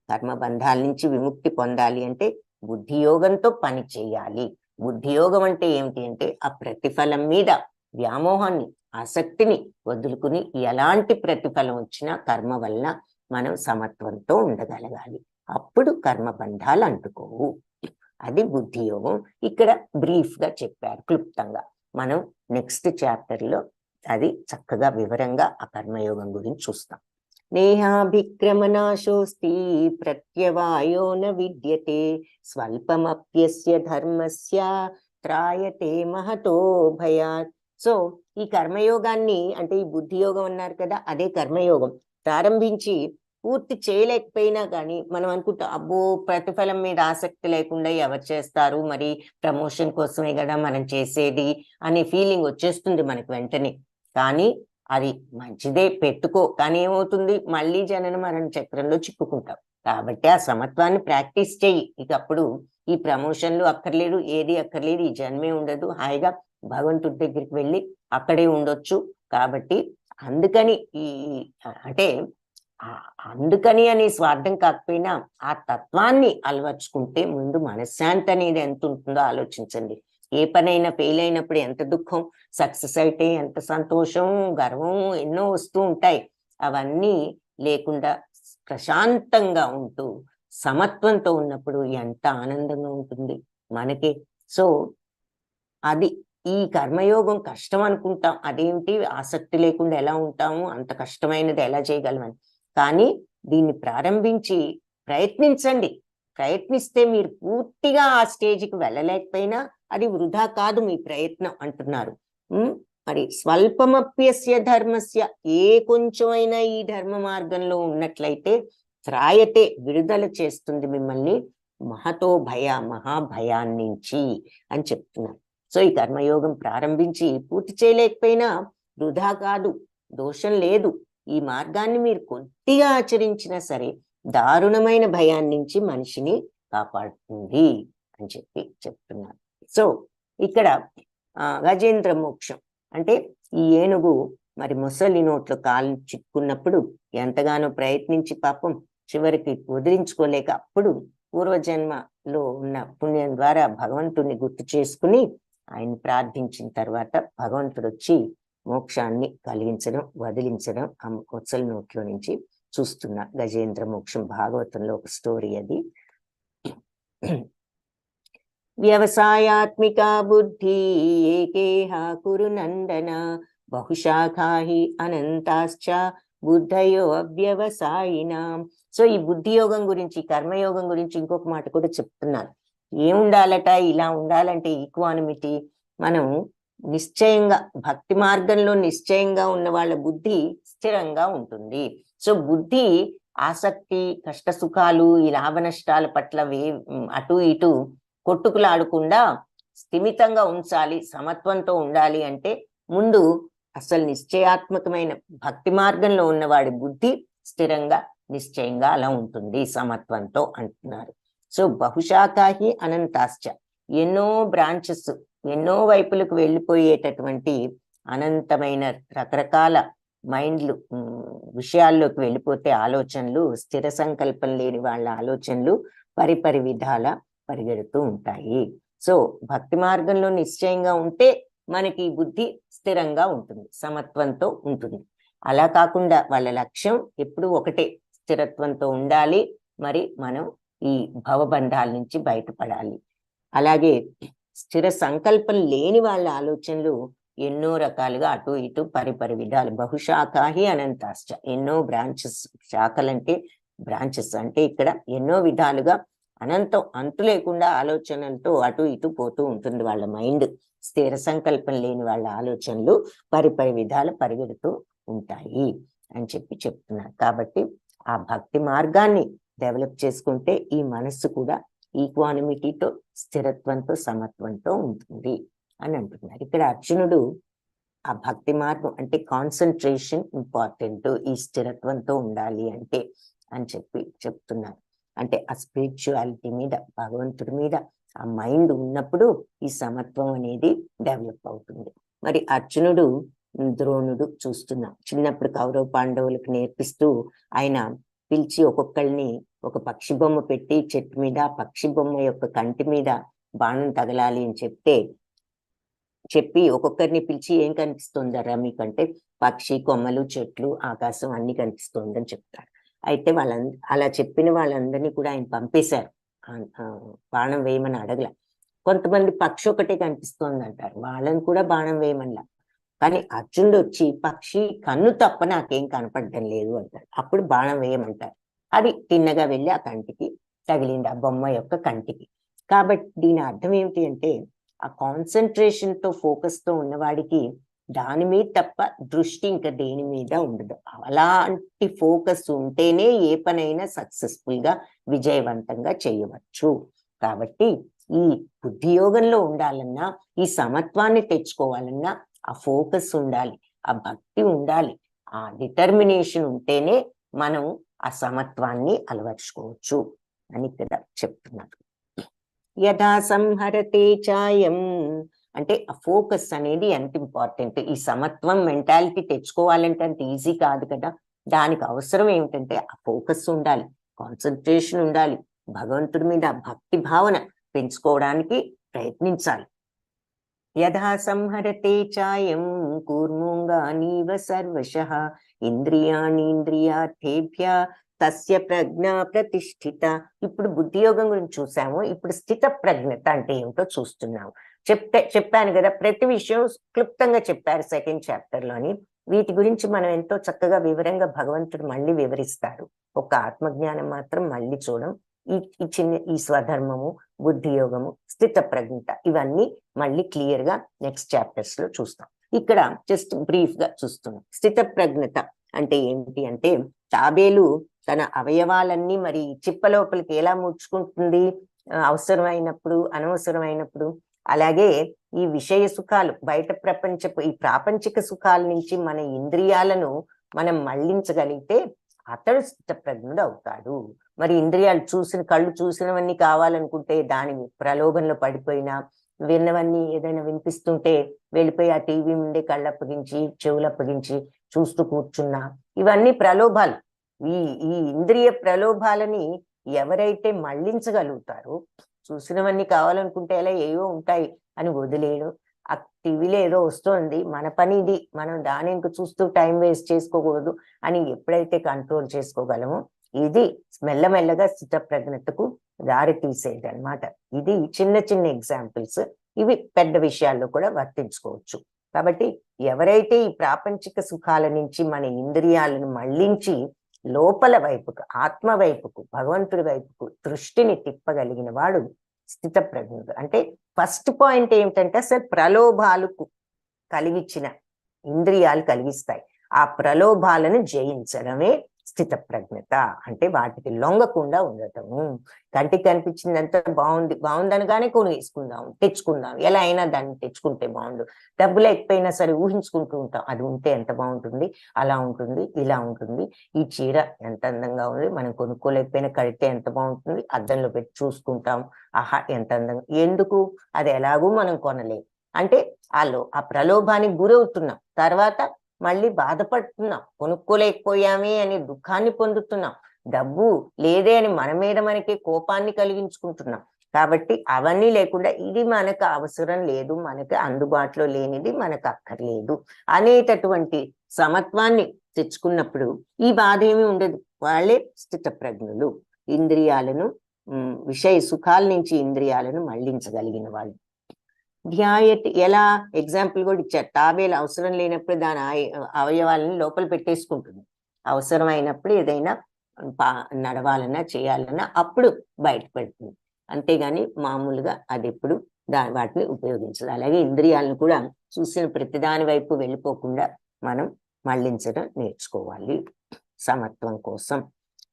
కర్మబంధాల నుంచి విముక్తి పొందాలి అంటే బుద్ధి యోగంతో పని చేయాలి. బుద్ధి యోగం అంటే ఏమిటి అంటే ఆ ప్రతిఫలం మీద వ్యామోహాన్ని, ఆసక్తిని వదులుకుని ఎలాంటి ప్రతిఫలం వచ్చినా కర్మ వలన మనం సమత్వంతో ఉండగలగాలి. అప్పుడు కర్మబంధాలు అంటుకోవు. అది బుద్ధి యోగం. ఇక్కడ బ్రీఫ్ గా చెప్పారు, క్లుప్తంగా. మనం నెక్స్ట్ చాప్టర్ లో అది చక్కగా వివరంగా ఆ కర్మయోగం గురించి చూస్తాం. నేహాభిక్రమనాశోస్తి ప్రత్యవాయో న విద్యతే స్వల్పమప్యస్య ధర్మస్య త్రాయతే మహతో భయాత్. సో ఈ కర్మయోగాన్ని, అంటే ఈ బుద్ధి యోగం అన్నారు కదా, అదే కర్మయోగం ప్రారంభించి పూర్తి చేయలేకపోయినా కానీ మనం అనుకుంటాం, అబ్బో ప్రతిఫలం మీద ఆసక్తి లేకుండా ఎవరు చేస్తారు, మరి ప్రమోషన్ కోసమే కదా మనం చేసేది అనే ఫీలింగ్ వచ్చేస్తుంది మనకు వెంటనే. కానీ అది మంచిదే, పెట్టుకో. కానీ ఏమవుతుంది, మళ్ళీ జనన మరణ చక్రంలో చిక్కుకుంటాం. కాబట్టి ఆ సమత్వాన్ని ప్రాక్టీస్ చెయ్యి. ఇక అప్పుడు ఈ ప్రమోషన్లు అక్కర్లేదు, ఏది అక్కర్లేదు, ఈ జన్మే ఉండదు, హాయిగా భగవంతుడి దగ్గరికి వెళ్ళి అక్కడే ఉండొచ్చు. కాబట్టి అందుకని అంటే అందుకని అని స్వార్థం కాకపోయినా ఆ తత్వాన్ని అలవర్చుకుంటే ముందు మనశ్శాంతి అనేది ఎంత ఉంటుందో ఆలోచించండి. ఏ పనైనా ఫెయిల్ అయినప్పుడు ఎంత దుఃఖం, సక్సెస్ అయితే ఎంత సంతోషం, గర్వం ఎన్నో వస్తూ ఉంటాయి. అవన్నీ లేకుండా ప్రశాంతంగా ఉంటూ సమత్వంతో ఉన్నప్పుడు ఎంత ఆనందంగా ఉంటుంది మనకి. సో అది ఈ కర్మయోగం కష్టం అనుకుంటాం, అదేంటి ఆసక్తి లేకుండా ఎలా ఉంటాము, అంత కష్టమైనది ఎలా చేయగలమని. కానీ దీన్ని ప్రారంభించి ప్రయత్నించండి. ప్రయత్నిస్తే మీరు పూర్తిగా ఆ స్టేజ్కి వెళ్ళలేకపోయినా అది వృధా కాదు మీ ప్రయత్నం అంటున్నారు. మరి స్వల్పమప్యస్య ధర్మస్య, ఏ కొంచెమైనా ఈ ధర్మ మార్గంలో ఉన్నట్లయితే త్రాయతే, విడుదల చేస్తుంది మిమ్మల్ని మహతో మహాభయాన్నించి అని చెప్తున్నారు. సో ఈ కర్మయోగం ప్రారంభించి పూర్తి చేయలేకపోయినా వృధా కాదు, దోషం లేదు. ఈ మార్గాన్ని మీరు కొద్దిగా ఆచరించినా సరే దారుణమైన భయాన్నించి మనిషిని కాపాడుతుంది అని చెప్తున్నారు. సో ఇక్కడ గజేంద్ర మోక్షం అంటే ఈ ఏనుగు మరి ముసలి నోట్లో కాలు చిక్కున్నప్పుడు ఎంతగానో ప్రయత్నించి పాపం చివరికి వదిలించుకోలేక అప్పుడు పూర్వజన్మలో ఉన్న పుణ్యం ద్వారా భగవంతుడిని గుర్తు చేసుకుని ఆయన ప్రార్థించిన తర్వాత భగవంతుడు వచ్చి మోక్షాన్ని కలిగించడం, వదిలించడం ఆ ముసలి నోట్లో నుంచి చూస్తున్న గజేంద్ర మోక్షం. భాగవతంలో ఒక స్టోరీ అది. వ్యవసాయాత్మిక బుద్ధి ఏకేహ కురు నందన బహుశాఖాహి అనంతాశ్చ బుద్ధయో అవ్యవసాయినాం. సో ఈ బుద్ధి యోగం గురించి, కర్మయోగం గురించి ఇంకొక మాట కూడా చెప్తున్నారు. ఏముండాలట, ఇలా ఉండాలంటే ఈక్వానిమిటీ. మనం నిశ్చయంగా భక్తి మార్గంలో నిశ్చయంగా ఉన్న వాళ్ళ బుద్ధి స్థిరంగా ఉంటుంది. సో బుద్ధి ఆసక్తి, కష్ట సుఖాలు, ఈ లాభ నష్టాల పట్ల అటు ఇటు కొట్టుకులాడకుండా స్థిమితంగా ఉంచాలి, సమత్వంతో ఉండాలి అంటే ముందు అసలు నిశ్చయాత్మకమైన భక్తి మార్గంలో ఉన్నవాడి బుద్ధి స్థిరంగా నిశ్చయంగా అలా ఉంటుంది సమత్వంతో అంటున్నారు. సో బహుశాఖాహి అనంతాశ్చ, ఎన్నో బ్రాంచెస్, ఎన్నో వైపులకు వెళ్ళిపోయేటటువంటి అనంతమైన రకరకాల మైండ్లు విషయాల్లోకి వెళ్ళిపోతే ఆలోచనలు, స్థిర సంకల్పం లేని వాళ్ళ ఆలోచనలు పరిపరి విధాల పరిగెడుతూ ఉంటాయి. సో భక్తి మార్గంలో నిశ్చయంగా ఉంటే మనకి బుద్ధి స్థిరంగా ఉంటుంది, సమత్వంతో ఉంటుంది. అలా కాకుండా వాళ్ళ లక్ష్యం ఎప్పుడు ఒకటే, స్థిరత్వంతో ఉండాలి. మరి మనం ఈ భవబంధాల నుంచి బయటపడాలి. అలాగే స్థిర సంకల్పం లేని వాళ్ళ ఆలోచనలు ఎన్నో రకాలుగా అటు ఇటు పరిపరి విధాలు, బహుశాఖాహి అనంతాశ్చ, ఎన్నో బ్రాంచెస్. శాఖలంటే బ్రాంచెస్ అంటే ఇక్కడ ఎన్నో విధాలుగా అనంతం, అంతు లేకుండా ఆలోచనలతో అటు ఇటు పోతూ ఉంటుంది వాళ్ళ మైండ్. స్థిర సంకల్పం లేని వాళ్ళ ఆలోచనలు పరిపరి విధాలు పరిగెడుతూ ఉంటాయి అని చెప్తున్నారు. కాబట్టి ఆ భక్తి మార్గాన్ని డెవలప్ చేసుకుంటే ఈ మనస్సు కూడా ఈక్వానిమిటీతో, స్థిరత్వంతో, సమత్వంతో ఉంటుంది అని అంటున్నారు. ఇక్కడ అర్జునుడు ఆ భక్తి మార్గం అంటే కాన్సన్ట్రేషన్ ఇంపార్టెంట్, ఈ స్థిరత్వంతో ఉండాలి అంటే అని చెప్తున్నారు. అంటే ఆ స్పిరిచువాలిటీ మీద, భగవంతుడి మీద ఆ మైండ్ ఉన్నప్పుడు ఈ సమత్వం అనేది డెవలప్ అవుతుంది. మరి అర్జునుడు, ద్రోణుడు చూస్తున్నాం, చిన్నప్పుడు కౌరవ పాండవులకు నేర్పిస్తూ ఆయన పిలిచి ఒక్కొక్కళ్ళని ఒక పక్షి బొమ్మ పెట్టి చెట్టు మీద పక్షి బొమ్మ యొక్క కంటి మీద బాణం తగలాలి అని చెప్పి ఒక్కొక్కరిని పిలిచి ఏం కనిపిస్తుందరా మీకంటే పక్షి, కొమ్మలు, చెట్లు, ఆకాశం అన్ని కనిపిస్తుందని చెప్తారు. అయితే అలా చెప్పిన వాళ్ళందరినీ కూడా ఆయన పంపేశారు, బాణం వేయమని అడగల. కొంతమంది పక్షి ఒకటే కనిపిస్తోంది అంటారు, వాళ్ళని కూడా బాణం వేయమనిలా. కానీ అర్జునుడు వచ్చి పక్షి కన్ను తప్ప నాకేం కనపడడం లేదు అంటాడు. అప్పుడు బాణం వేయమంటారు. అది తిన్నగా వెళ్ళి ఆ కంటికి తగిలింది, ఆ బొమ్మ యొక్క కంటికి. కాబట్టి దీని అర్థం ఏమిటి అంటే ఆ కాన్సన్ట్రేషన్ తో, ఫోకస్ తో ఉన్నవాడికి దాని మీద తప్ప దృష్టి ఇంకా దేని మీద ఉండదు. అలాంటి ఫోకస్ ఉంటేనే ఏ పనైనా సక్సెస్ఫుల్ గా, విజయవంతంగా చేయవచ్చు. కాబట్టి ఈ బుద్ధి యోగంలో ఉండాలన్నా, ఈ సమత్వాన్ని తెచ్చుకోవాలన్నా ఆ ఫోకస్ ఉండాలి, ఆ భక్తి ఉండాలి, ఆ డిటర్మినేషన్ ఉంటేనే మనం ఆ సమత్వాన్ని అలవర్చుకోవచ్చు అని ఇక్కడ చెప్తున్నారు. యథా సంహరతే చాయం అంటే ఆ ఫోకస్ అనేది ఎంత ఇంపార్టెంట్. ఈ సమత్వం మెంటాలిటీ తెచ్చుకోవాలంటే అంత ఈజీ కాదు కదా. దానికి అవసరం ఏమిటంటే ఆ ఫోకస్ ఉండాలి, కాన్సన్ట్రేషన్ ఉండాలి, భగవంతుడి మీద భక్తి భావన పెంచుకోవడానికి ప్రయత్నించాలి. యథా సంహరతే చాయం కూర్మోంగానీవ సర్వశః ఇంద్రియాణీంద్రియార్థేభ్య తస్య ప్రజ్ఞా ప్రతిష్ఠిత. ఇప్పుడు బుద్ధియోగం గురించి చూసాము, ఇప్పుడు స్థిత ప్రజ్ఞత అంటే ఏమిటో చూస్తున్నాము. చెప్పాను కదా, ప్రతి విషయం క్లుప్తంగా చెప్పారు సెకండ్ చాప్టర్ లోని. వీటి గురించి మనం ఎంతో చక్కగా వివరంగా భగవంతుడు మళ్ళీ వివరిస్తారు. ఒక ఆత్మజ్ఞానం మాత్రం మళ్ళీ చూడం. ఈ స్వధర్మము, బుద్ధి యోగము, స్థిత ప్రజ్ఞత ఇవన్నీ మళ్ళీ క్లియర్ గా నెక్స్ట్ చాప్టర్స్ లో చూస్తాం. ఇక్కడ జస్ట్ బ్రీఫ్ గా చూస్తున్నాం. స్థిత ప్రజ్ఞత అంటే ఏంటి అంటే, తాబేలు తన అవయవాలన్నీ మరి చిప్ప లోపలికి ఎలా ముడుచుకుంటుంది, అవసరమైనప్పుడు, అనవసరమైనప్పుడు. అలాగే ఈ విషయ సుఖాలు, బయట ఈ ప్రాపంచిక సుఖాల నుంచి మన ఇంద్రియాలను మనం మళ్లించగలిగితే అతడు స్థితప్రజ్ఞుడు అవుతాడు. మరి ఇంద్రియాలు కళ్ళు చూసినవన్నీ కావాలనుకుంటే దాని ప్రలోభంలో పడిపోయినా, విన్నవన్నీ ఏదైనా వినిపిస్తుంటే వెళ్ళిపోయి ఆ టీవీ ముందే కళ్ళు అప్పగించి, చెవులు అప్పగించి చూస్తూ కూర్చున్నా, ఇవన్నీ ప్రలోభాలు. ఈ ఇంద్రియ ప్రలోభాలని ఎవరైతే మళ్లించగలుగుతారో, చూసినవన్నీ కావాలనుకుంటే ఎలా ఏవో ఉంటాయి అని వదిలేయడం, ఆ టీవీలో ఏదో వస్తుంది, మన పని ఇది, మనం దాని ఇంక చూస్తూ టైం వేస్ట్ చేసుకోకూడదు అని ఎప్పుడైతే కంట్రోల్ చేసుకోగలమో, ఇది మెల్లమెల్లగా స్థితప్రజ్ఞతకు దారి తీసేది అనమాట. ఇది చిన్న చిన్న ఎగ్జాంపుల్స్, ఇవి పెద్ద విషయాల్లో కూడా వర్తించుకోవచ్చు. కాబట్టి ఎవరైతే ఈ ప్రాపంచిక సుఖాల నుంచి మన ఇంద్రియాలను మళ్లించి లోపల వైపుకు, ఆత్మ వైపుకు, భగవంతుడి వైపుకు దృష్టిని తిప్పగలిగిన వాడు స్థితప్రజ్ఞుడు. అంటే ఫస్ట్ పాయింట్ ఏమిటంటే, అసలు ప్రలోభాలకు కలిగించిన ఇంద్రియాలు కలిగిస్తాయి, ఆ ప్రలోభాలను జయించడమే స్థితప్రజ్ఞత. అంటే వాటికి లొంగకుండా ఉండటము. కంటికి కనిపించిందంతా బాగుందనగానే కొనేసుకుందాం, తెచ్చుకుందాం, ఎలా అయినా దాన్ని తెచ్చుకుంటే బాగుండు. డబ్బులు ఎక్కిపోయినా సరే ఊహించుకుంటూ ఉంటాం, అది ఉంటే ఎంత బాగుంటుంది, అలా ఉంటుంది, ఇలా ఉంటుంది, ఈ చీర ఎంత అందంగా ఉంది, మనం కొనుక్కోలేకపోయినా కడితే ఎంత బాగుంటుంది, అద్దంలో పెట్టి చూసుకుంటాం, ఆహా ఎంత అందంగా. ఎందుకు? అది ఎలాగూ మనం కొనలేం. అంటే ఆ ప్రలోభానికి గురవుతున్నాం. తర్వాత మళ్ళీ బాధపడుతున్నాం, కొనుక్కోలేకపోయామే అని దుఃఖాన్ని పొందుతున్నాం, డబ్బు లేదే అని మన మీద మనకి కోపాన్ని కలిగించుకుంటున్నాం. కాబట్టి అవన్నీ లేకుండా ఇది మనకు అవసరం లేదు, మనకు అందుబాటులో లేనిది మనకు అక్కర్లేదు అనేటటువంటి సమత్వాన్ని తెచ్చుకున్నప్పుడు ఈ బాధ ఏమీ ఉండదు. వాళ్ళే స్థితప్రజ్ఞులు, ఇంద్రియాలను విషయ సుఖాల నుంచి ఇంద్రియాలను మళ్లించగలిగిన వాళ్ళు. ధ్యాయతి ఎలా ఎగ్జాంపుల్ కూడా ఇచ్చారు. తాబేలు అవసరం లేనప్పుడు దాని అవయవాలను లోపల పెట్టేసుకుంటుంది, అవసరమైనప్పుడు ఏదైనా నడవాలన్నా చేయాలన్నా అప్పుడు బయట పెడుతుంది, అంతేగాని మామూలుగా అది ఎప్పుడు వాటిని ఉపయోగించదు. అలాగే ఇంద్రియాలను కూడా చూసిన ప్రతిదాని వైపు వెళ్ళిపోకుండా మనం మళ్లించడం నేర్చుకోవాలి సమత్వం కోసం.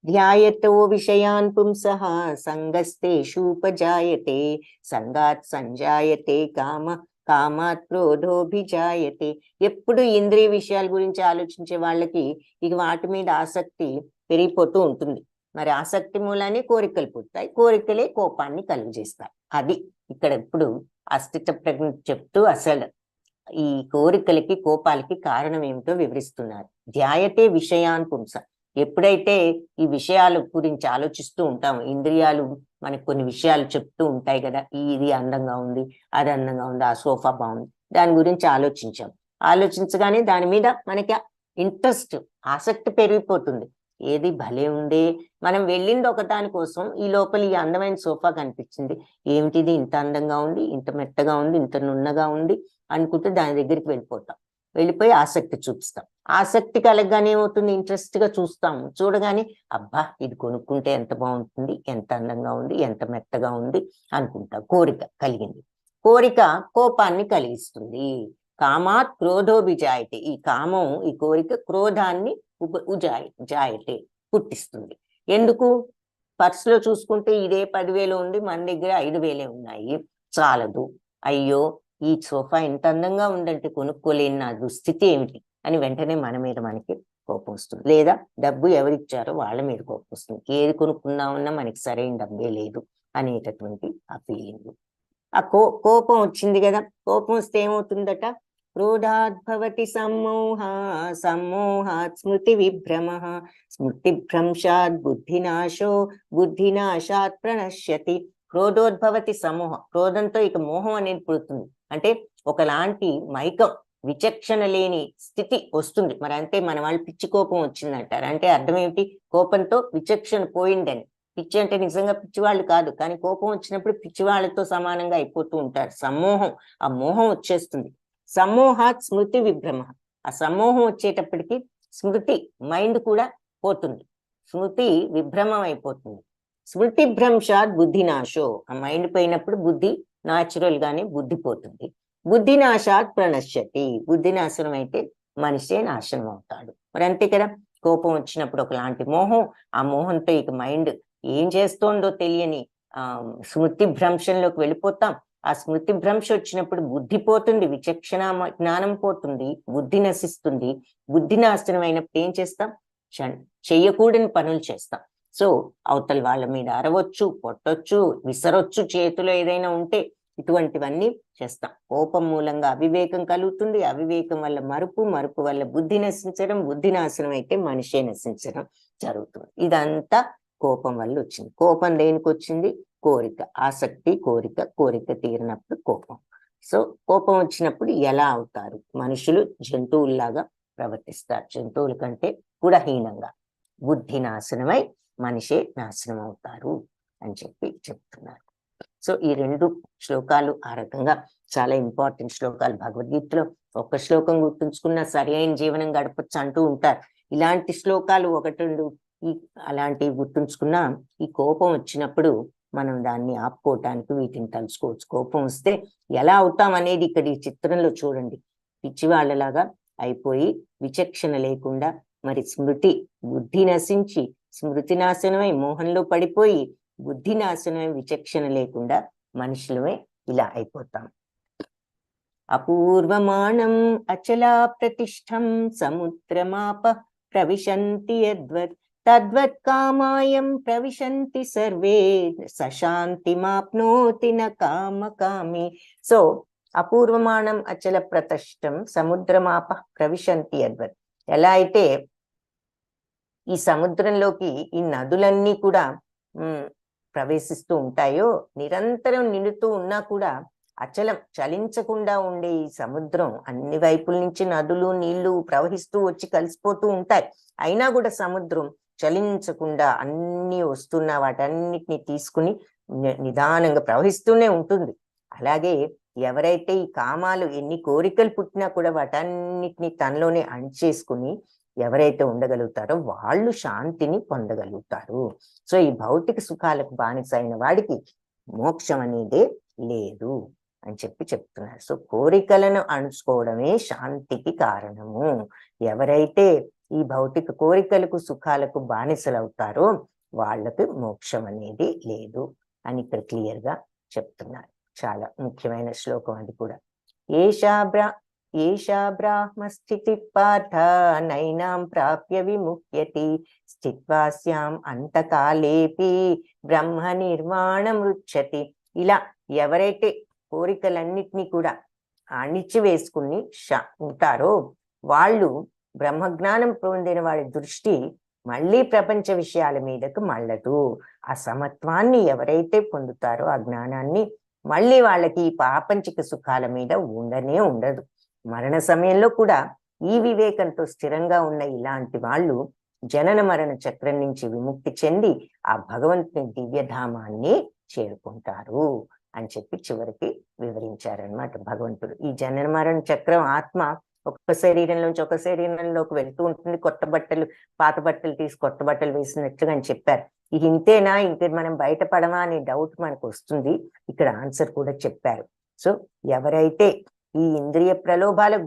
ధ్యాయతో విషయాన్ పుంసః సంగస్తేషూపజాయతే సంగాత్ సంజాయతే కామాత్ క్రోధోభిజాయతే. ఎప్పుడు ఇంద్రియ విషయాల గురించి ఆలోచించే వాళ్ళకి ఇక వాటి మీద ఆసక్తి పెరిగిపోతూ ఉంటుంది. మరి ఆసక్తి మూలానే కోరికలు పుడతాయి, కోరికలే కోపాన్ని కలుగజేస్తాయి. అది ఇక్కడ ఇప్పుడు అస్థిత ప్రజ్ఞ చెప్తూ అసలు ఈ కోరికలకి కోపాలకి కారణం ఏమిటో వివరిస్తున్నారు. ధ్యాయతే విషయాన్ పుంస. ఎప్పుడైతే ఈ విషయాల గురించి ఆలోచిస్తూ ఉంటాం, ఇంద్రియాలు మనకు కొన్ని విషయాలు చెప్తూ ఉంటాయి కదా, ఇది అందంగా ఉంది, అది అందంగా ఉంది, ఆ సోఫా బాగుంది, దాని గురించి ఆలోచించగానే దాని మీద మనకి ఇంట్రెస్ట్, ఆసక్తి పెరిగిపోతుంది. ఏది భలే ఉండే, మనం వెళ్ళింది ఒక దాని కోసం, ఈ లోపల ఈ అందమైన సోఫా కనిపించింది, ఏమిటిది ఇంత అందంగా ఉంది, ఇంత మెత్తగా ఉంది, ఇంత నున్నగా ఉంది అనుకుంటే దాని దగ్గరికి వెళ్ళిపోయి ఆసక్తి చూపిస్తాం. ఆసక్తి కలగగానే ఏమవుతుంది, ఇంట్రెస్ట్ గా చూస్తాము, చూడగానే అబ్బా ఇది కొనుక్కుంటే ఎంత బాగుంటుంది, ఎంత అందంగా ఉంది, ఎంత మెత్తగా ఉంది అనుకుంటాం. కోరిక కలిగింది, కోరిక కోపాన్ని కలిగిస్తుంది. కామాత్ క్రోధోభిజాయతే. ఈ కామం, ఈ కోరిక క్రోధాన్ని జాయతే పుట్టిస్తుంది. ఎందుకు? పర్సులో చూసుకుంటే ఇదే 10,000 ఉంది, మన దగ్గర 5,000 ఉన్నాయి, చాలదు, అయ్యో ఈ సోఫా ఎంత అందంగా ఉందంటే కొనుక్కోలేని నా దుస్థితి ఏమిటి అని వెంటనే మన మీద మనకి కోపం వస్తుంది. లేదా డబ్బు ఎవరిచ్చారో వాళ్ళ మీద కోపం వస్తుంది, ఏది కొనుక్కుందామన్నా మనకి సరైన డబ్బే లేదు అనేటటువంటి ఆ ఫీలింగ్. ఆ కోపం వచ్చింది కదా, కోపం వస్తే ఏమవుతుందట, క్రోధాద్భవతి సమ్మోహాత్ స్మృతి విభ్రమ స్మృతిభ్రంశాత్ బుద్ధినాశాత్ ప్రణశ్యతి. క్రోధోద్భవతి సమోహం. క్రోధంతో ఇక మోహం అనేది పుడుతుంది. అంటే ఒకలాంటి మైకం, విచక్షణ లేని స్థితి వస్తుంది. మరి అంతే, మన వాళ్ళు పిచ్చి కోపం వచ్చిందంటారు. అంటే అర్థం ఏమిటి? కోపంతో విచక్షణ పోయిందని. పిచ్చి అంటే నిజంగా పిచ్చివాళ్ళు కాదు, కానీ కోపం వచ్చినప్పుడు పిచ్చివాళ్ళతో సమానంగా అయిపోతూ ఉంటారు. సమ్మోహం, ఆ మోహం వచ్చేస్తుంది. సమ్మోహాత్ స్మృతి విభ్రమ. ఆ సమ్మోహం వచ్చేటప్పటికి స్మృతి, మైండ్ కూడా పోతుంది, స్మృతి విభ్రమం అయిపోతుంది. స్మృతి భ్రంశాత్ బుద్ధినాశో. ఆ మైండ్ పోయినప్పుడు బుద్ధి న్యాచురల్ గానే బుద్ధి పోతుంది. బుద్ధినాశాత్ ప్రణశ్యతి. బుద్ధి నాశనం అయితే మనిషే నాశనం అవుతాడు. మరి అంతే కదా, కోపం వచ్చినప్పుడు ఒకలాంటి మోహం, ఆ మోహంతో ఇక మైండ్ ఏం చేస్తోందో తెలియని స్మృతి భ్రంశంలోకి వెళ్ళిపోతాం. ఆ స్మృతి భ్రంశ వచ్చినప్పుడు బుద్ధి పోతుంది, విచక్షణ జ్ఞానం పోతుంది, బుద్ధి నశిస్తుంది. బుద్ధి నాశనం అయినప్పుడు ఏం చేస్తాం? చెయ్యకూడని పనులు చేస్తాం. సో అవతల వాళ్ళ మీద అరవచ్చు, కొట్టొచ్చు, విసరొచ్చు, చేతిలో ఏదైనా ఉంటే ఇటువంటివన్నీ చేస్తాం. కోపం మూలంగా అవివేకం కలుగుతుంది, అవివేకం వల్ల మరుపు వల్ల బుద్ధి నశించడం, బుద్ధి నాశనం అయితే మనిషే నశించడం జరుగుతుంది. ఇదంతా కోపం వల్ల వచ్చింది. కోపం దేనికి వచ్చింది? కోరిక, ఆసక్తి, కోరిక తీరినప్పుడు కోపం. సో కోపం వచ్చినప్పుడు ఎలా అవుతారు మనుషులు? జంతువుల్లాగా ప్రవర్తిస్తారు, జంతువుల కంటే కూడా హీనంగా. బుద్ధి నాశనమై మనిషే నాశనం అవుతారు అని చెప్తున్నారు. సో ఈ 2 శ్లోకాలు ఆ రకంగా చాలా ఇంపార్టెంట్ శ్లోకాలు. భగవద్గీతలో ఒక్క శ్లోకం గుర్తుంచుకున్న సరి అయిన జీవనం గడపచ్చు అంటూ ఉంటారు. ఇలాంటి శ్లోకాలు 1-2 అలాంటివి గుర్తుంచుకున్నా ఈ కోపం వచ్చినప్పుడు మనం దాన్ని ఆపుకోవటానికి వీటిని తలుచుకోవచ్చు. కోపం వస్తే ఎలా అవుతాం అనేది ఇక్కడ ఈ చిత్రంలో చూడండి. పిచ్చివాళ్ళలాగా అయిపోయి విచక్షణ లేకుండా, మరి బుద్ధి నశించి, స్మృతి నాశనమై మోహంలో పడిపోయి, బుద్ధి నాశనమై విచక్షణ లేకుండా మనుషులమే ఇలా అయిపోతాం. అపూర్వమానం అచలా ప్రతిష్టం సముద్రమాప ప్రవిశంతి తద్వత్ కామాయం ప్రవిశంతి సర్వే సశాంతిమాప్నోతి న కామకామి. సో అపూర్వమానం అచల ప్రతిష్టం సముద్రమాప ప్రవిశంతి అద్వత్. ఎలా అయితే ఈ సముద్రంలోకి ఈ నదులన్నీ కూడా ప్రవేశిస్తూ ఉంటాయో, నిరంతరం నిండుతూ ఉన్నా కూడా అచలం చలించకుండా ఉండే ఈ సముద్రం అన్ని వైపుల నుంచి నదులు నీళ్లు ప్రవహిస్తూ వచ్చి కలిసిపోతూ ఉంటాయి. అయినా కూడా సముద్రం చలించకుండా అన్ని వస్తున్న వాటన్నిటిని తీసుకుని నిదానంగా ప్రవహిస్తూనే ఉంటుంది. అలాగే ఎవరైతే ఈ కామాలు ఎన్ని కోరికలు పుట్టినా కూడా వాటన్నిటిని తనలోనే అణిచేసుకుని ఎవరైతే ఉండగలుగుతారో వాళ్ళు శాంతిని పొందగలుగుతారు. సో ఈ భౌతిక సుఖాలకు బానిసైన వాడికి మోక్షం అనేదే లేదు అని చెప్తున్నారు. సో కోరికలను అణుచుకోవడమే శాంతికి కారణము. ఎవరైతే ఈ భౌతిక కోరికలకు సుఖాలకు బానిసలవుతారో వాళ్ళకి మోక్షం అనేది లేదు అని ఇక్కడ క్లియర్ గా చెప్తున్నారు. చాలా ముఖ్యమైన శ్లోకం అది కూడా. ఏషా బ్రాహ్మ స్థితి పార్థ నైనాం ప్రాప్య విముఖ్యతి స్థిత్వాస్యాం అంతకాలేపి బ్రహ్మ నిర్వాణం రుచ్యతి. ఇలా ఎవరైతే కోరికలన్నిటినీ కూడా అణిచివేసుకుని ఉంటారో వాళ్ళు బ్రహ్మజ్ఞానం పొందిన వాడి దృష్టి మళ్ళీ ప్రపంచ విషయాల మీదకు మళ్ళదు. ఆ సమత్వాన్ని ఎవరైతే పొందుతారో ఆ జ్ఞానాన్ని మళ్ళీ వాళ్ళకి ఈ ప్రాపంచిక సుఖాల మీద ఉండదు. మరణ సమయంలో కూడా ఈ వివేకంతో స్థిరంగా ఉన్న ఇలాంటి వాళ్ళు జనన మరణ చక్రం నుంచి విముక్తి చెంది ఆ భగవంతుని దివ్యధామాన్ని చేరుకుంటారు అని చివరికి వివరించారనమాట భగవంతుడు. ఈ జనన మరణ చక్రం ఆత్మ ఒక్క శరీరం నుంచి ఒక శరీరంలోకి వెళ్తూ ఉంటుంది. కొత్త బట్టలు పాత బట్టలు తీసి కొత్త బట్టలు వేసినట్టుగా అని చెప్పారు. ఇది ఇంతేనా, ఇంక మనం బయటపడమా అనే డౌట్ మనకు వస్తుంది. ఇక్కడ ఆన్సర్ కూడా చెప్పారు. సో ఎవరైతే ఈ ఇంద్రియ ప్రలోభాలకు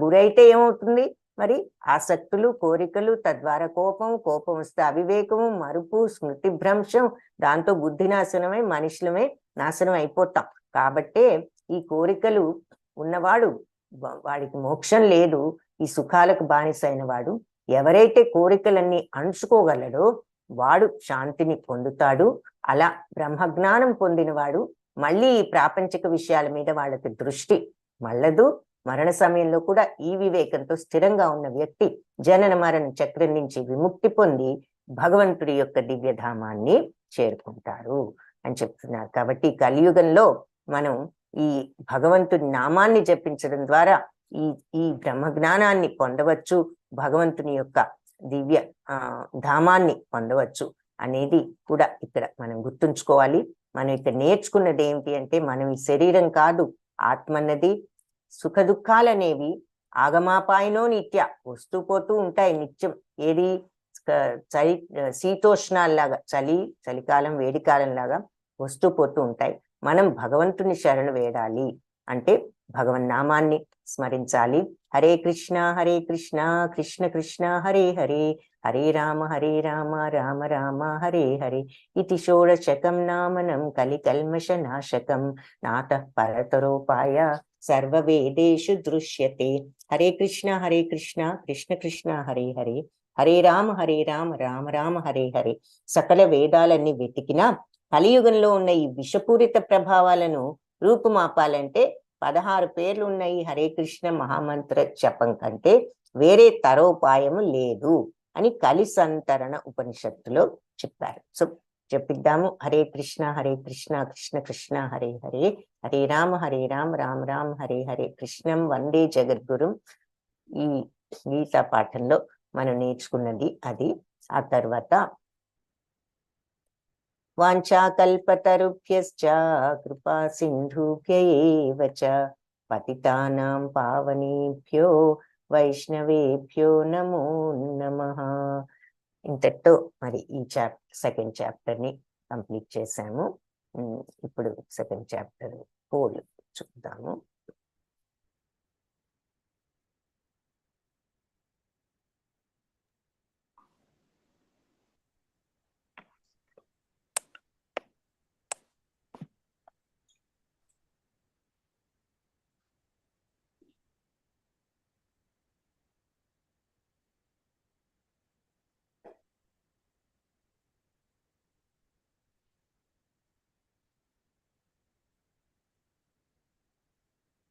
గురైతే ఏమవుతుంది మరి? ఆసక్తులు, కోరికలు, తద్వారా కోపం వస్తే అవివేకము, మరుపు, స్మృతి భ్రంశం, దాంతో బుద్ధి నాశనమై మనుషులమే నాశనం అయిపోతాం. కాబట్టే ఈ కోరికలు ఉన్నవాడు వాడికి మోక్షం లేదు. ఈ సుఖాలకు బానిసైన వాడు ఎవరైతే కోరికలన్నీ అణుచుకోగలడో వాడు శాంతిని పొందుతాడు. అలా బ్రహ్మజ్ఞానం పొందినవాడు మళ్ళీ ఈ ప్రాపంచిక విషయాల మీద వాళ్ళకి దృష్టి మళ్ళదు. మరణ సమయంలో కూడా ఈ వివేకంతో స్థిరంగా ఉన్న వ్యక్తి జనన మరణ చక్రం నుంచి విముక్తి పొంది భగవంతుడి యొక్క దివ్యధామాన్ని చేరుకుంటారు అని చెప్తున్నారు. కాబట్టి కలియుగంలో మనం ఈ భగవంతుడి నామాన్ని జపించడం ద్వారా ఈ బ్రహ్మజ్ఞానాన్ని పొందవచ్చు, భగవంతుని యొక్క దివ్య ధామాన్ని పొందవచ్చు అనేది కూడా ఇక్కడ మనం గుర్తుంచుకోవాలి. మనం ఇక్కడ నేర్చుకున్నది ఏమిటి అంటే, మనం ఈ శరీరం కాదు, ఆత్మ అన్నది. సుఖ దుఃఖాలు అనేవి ఆగమాపాయనో నిత్య వస్తూ పోతూ ఉంటాయి నిత్యం. ఏది శీతోష్ణాల్లాగా చలికాలం వేడికాలం లాగా వస్తూ పోతూ ఉంటాయి. మనం భగవంతుని శరణు వేడాలి అంటే భగవన్నామాన్ని స్మరించాలి. హరే కృష్ణ కృష్ణ కృష్ణ హరే హరే, హరే రామ రామ రామ హరే హరే. ఇది షోడశకం నామనం కలికల్మష నాశకం నాతః పరతరోపాయ సర్వవేదేషు దృశ్యతే. హరే కృష్ణ కృష్ణ కృష్ణ హరే హరే, హరే రామ రామ రామ హరే హరే. సకల వేదాలన్నీ వెతికినా కలియుగంలో ఉన్న ఈ విషపూరిత ప్రభావాలను రూపుమాపాలంటే 16 పేర్లు ఉన్న ఈ హరే కృష్ణ మహామంత్ర జపం కంటే వేరే తరోపాయము లేదు అని కలిసంతరణ ఉపనిషత్తులో చెప్పారు. సో చెప్పిద్దాము. హరే కృష్ణ కృష్ణ కృష్ణ హరే హరే, హరే రామ రామ రామ హరే హరే. కృష్ణం వందే జగద్గురుం ఈ గీతా పాఠంలో మనం నేర్చుకున్నది అది. ఆ తర్వాత వాంఛాకల్పతరుభ్యశ్చ కృపా సింధుభ్య ఏవ చ పతితానాం పావనేభ్యో వైష్ణవేభ్యో నమో నమః. ఇంతటితో మరి ఈ సెకండ్ చాప్టర్ ని కంప్లీట్ చేశాము. ఇప్పుడు సెకండ్ చాప్టర్ 4 చూద్దాము.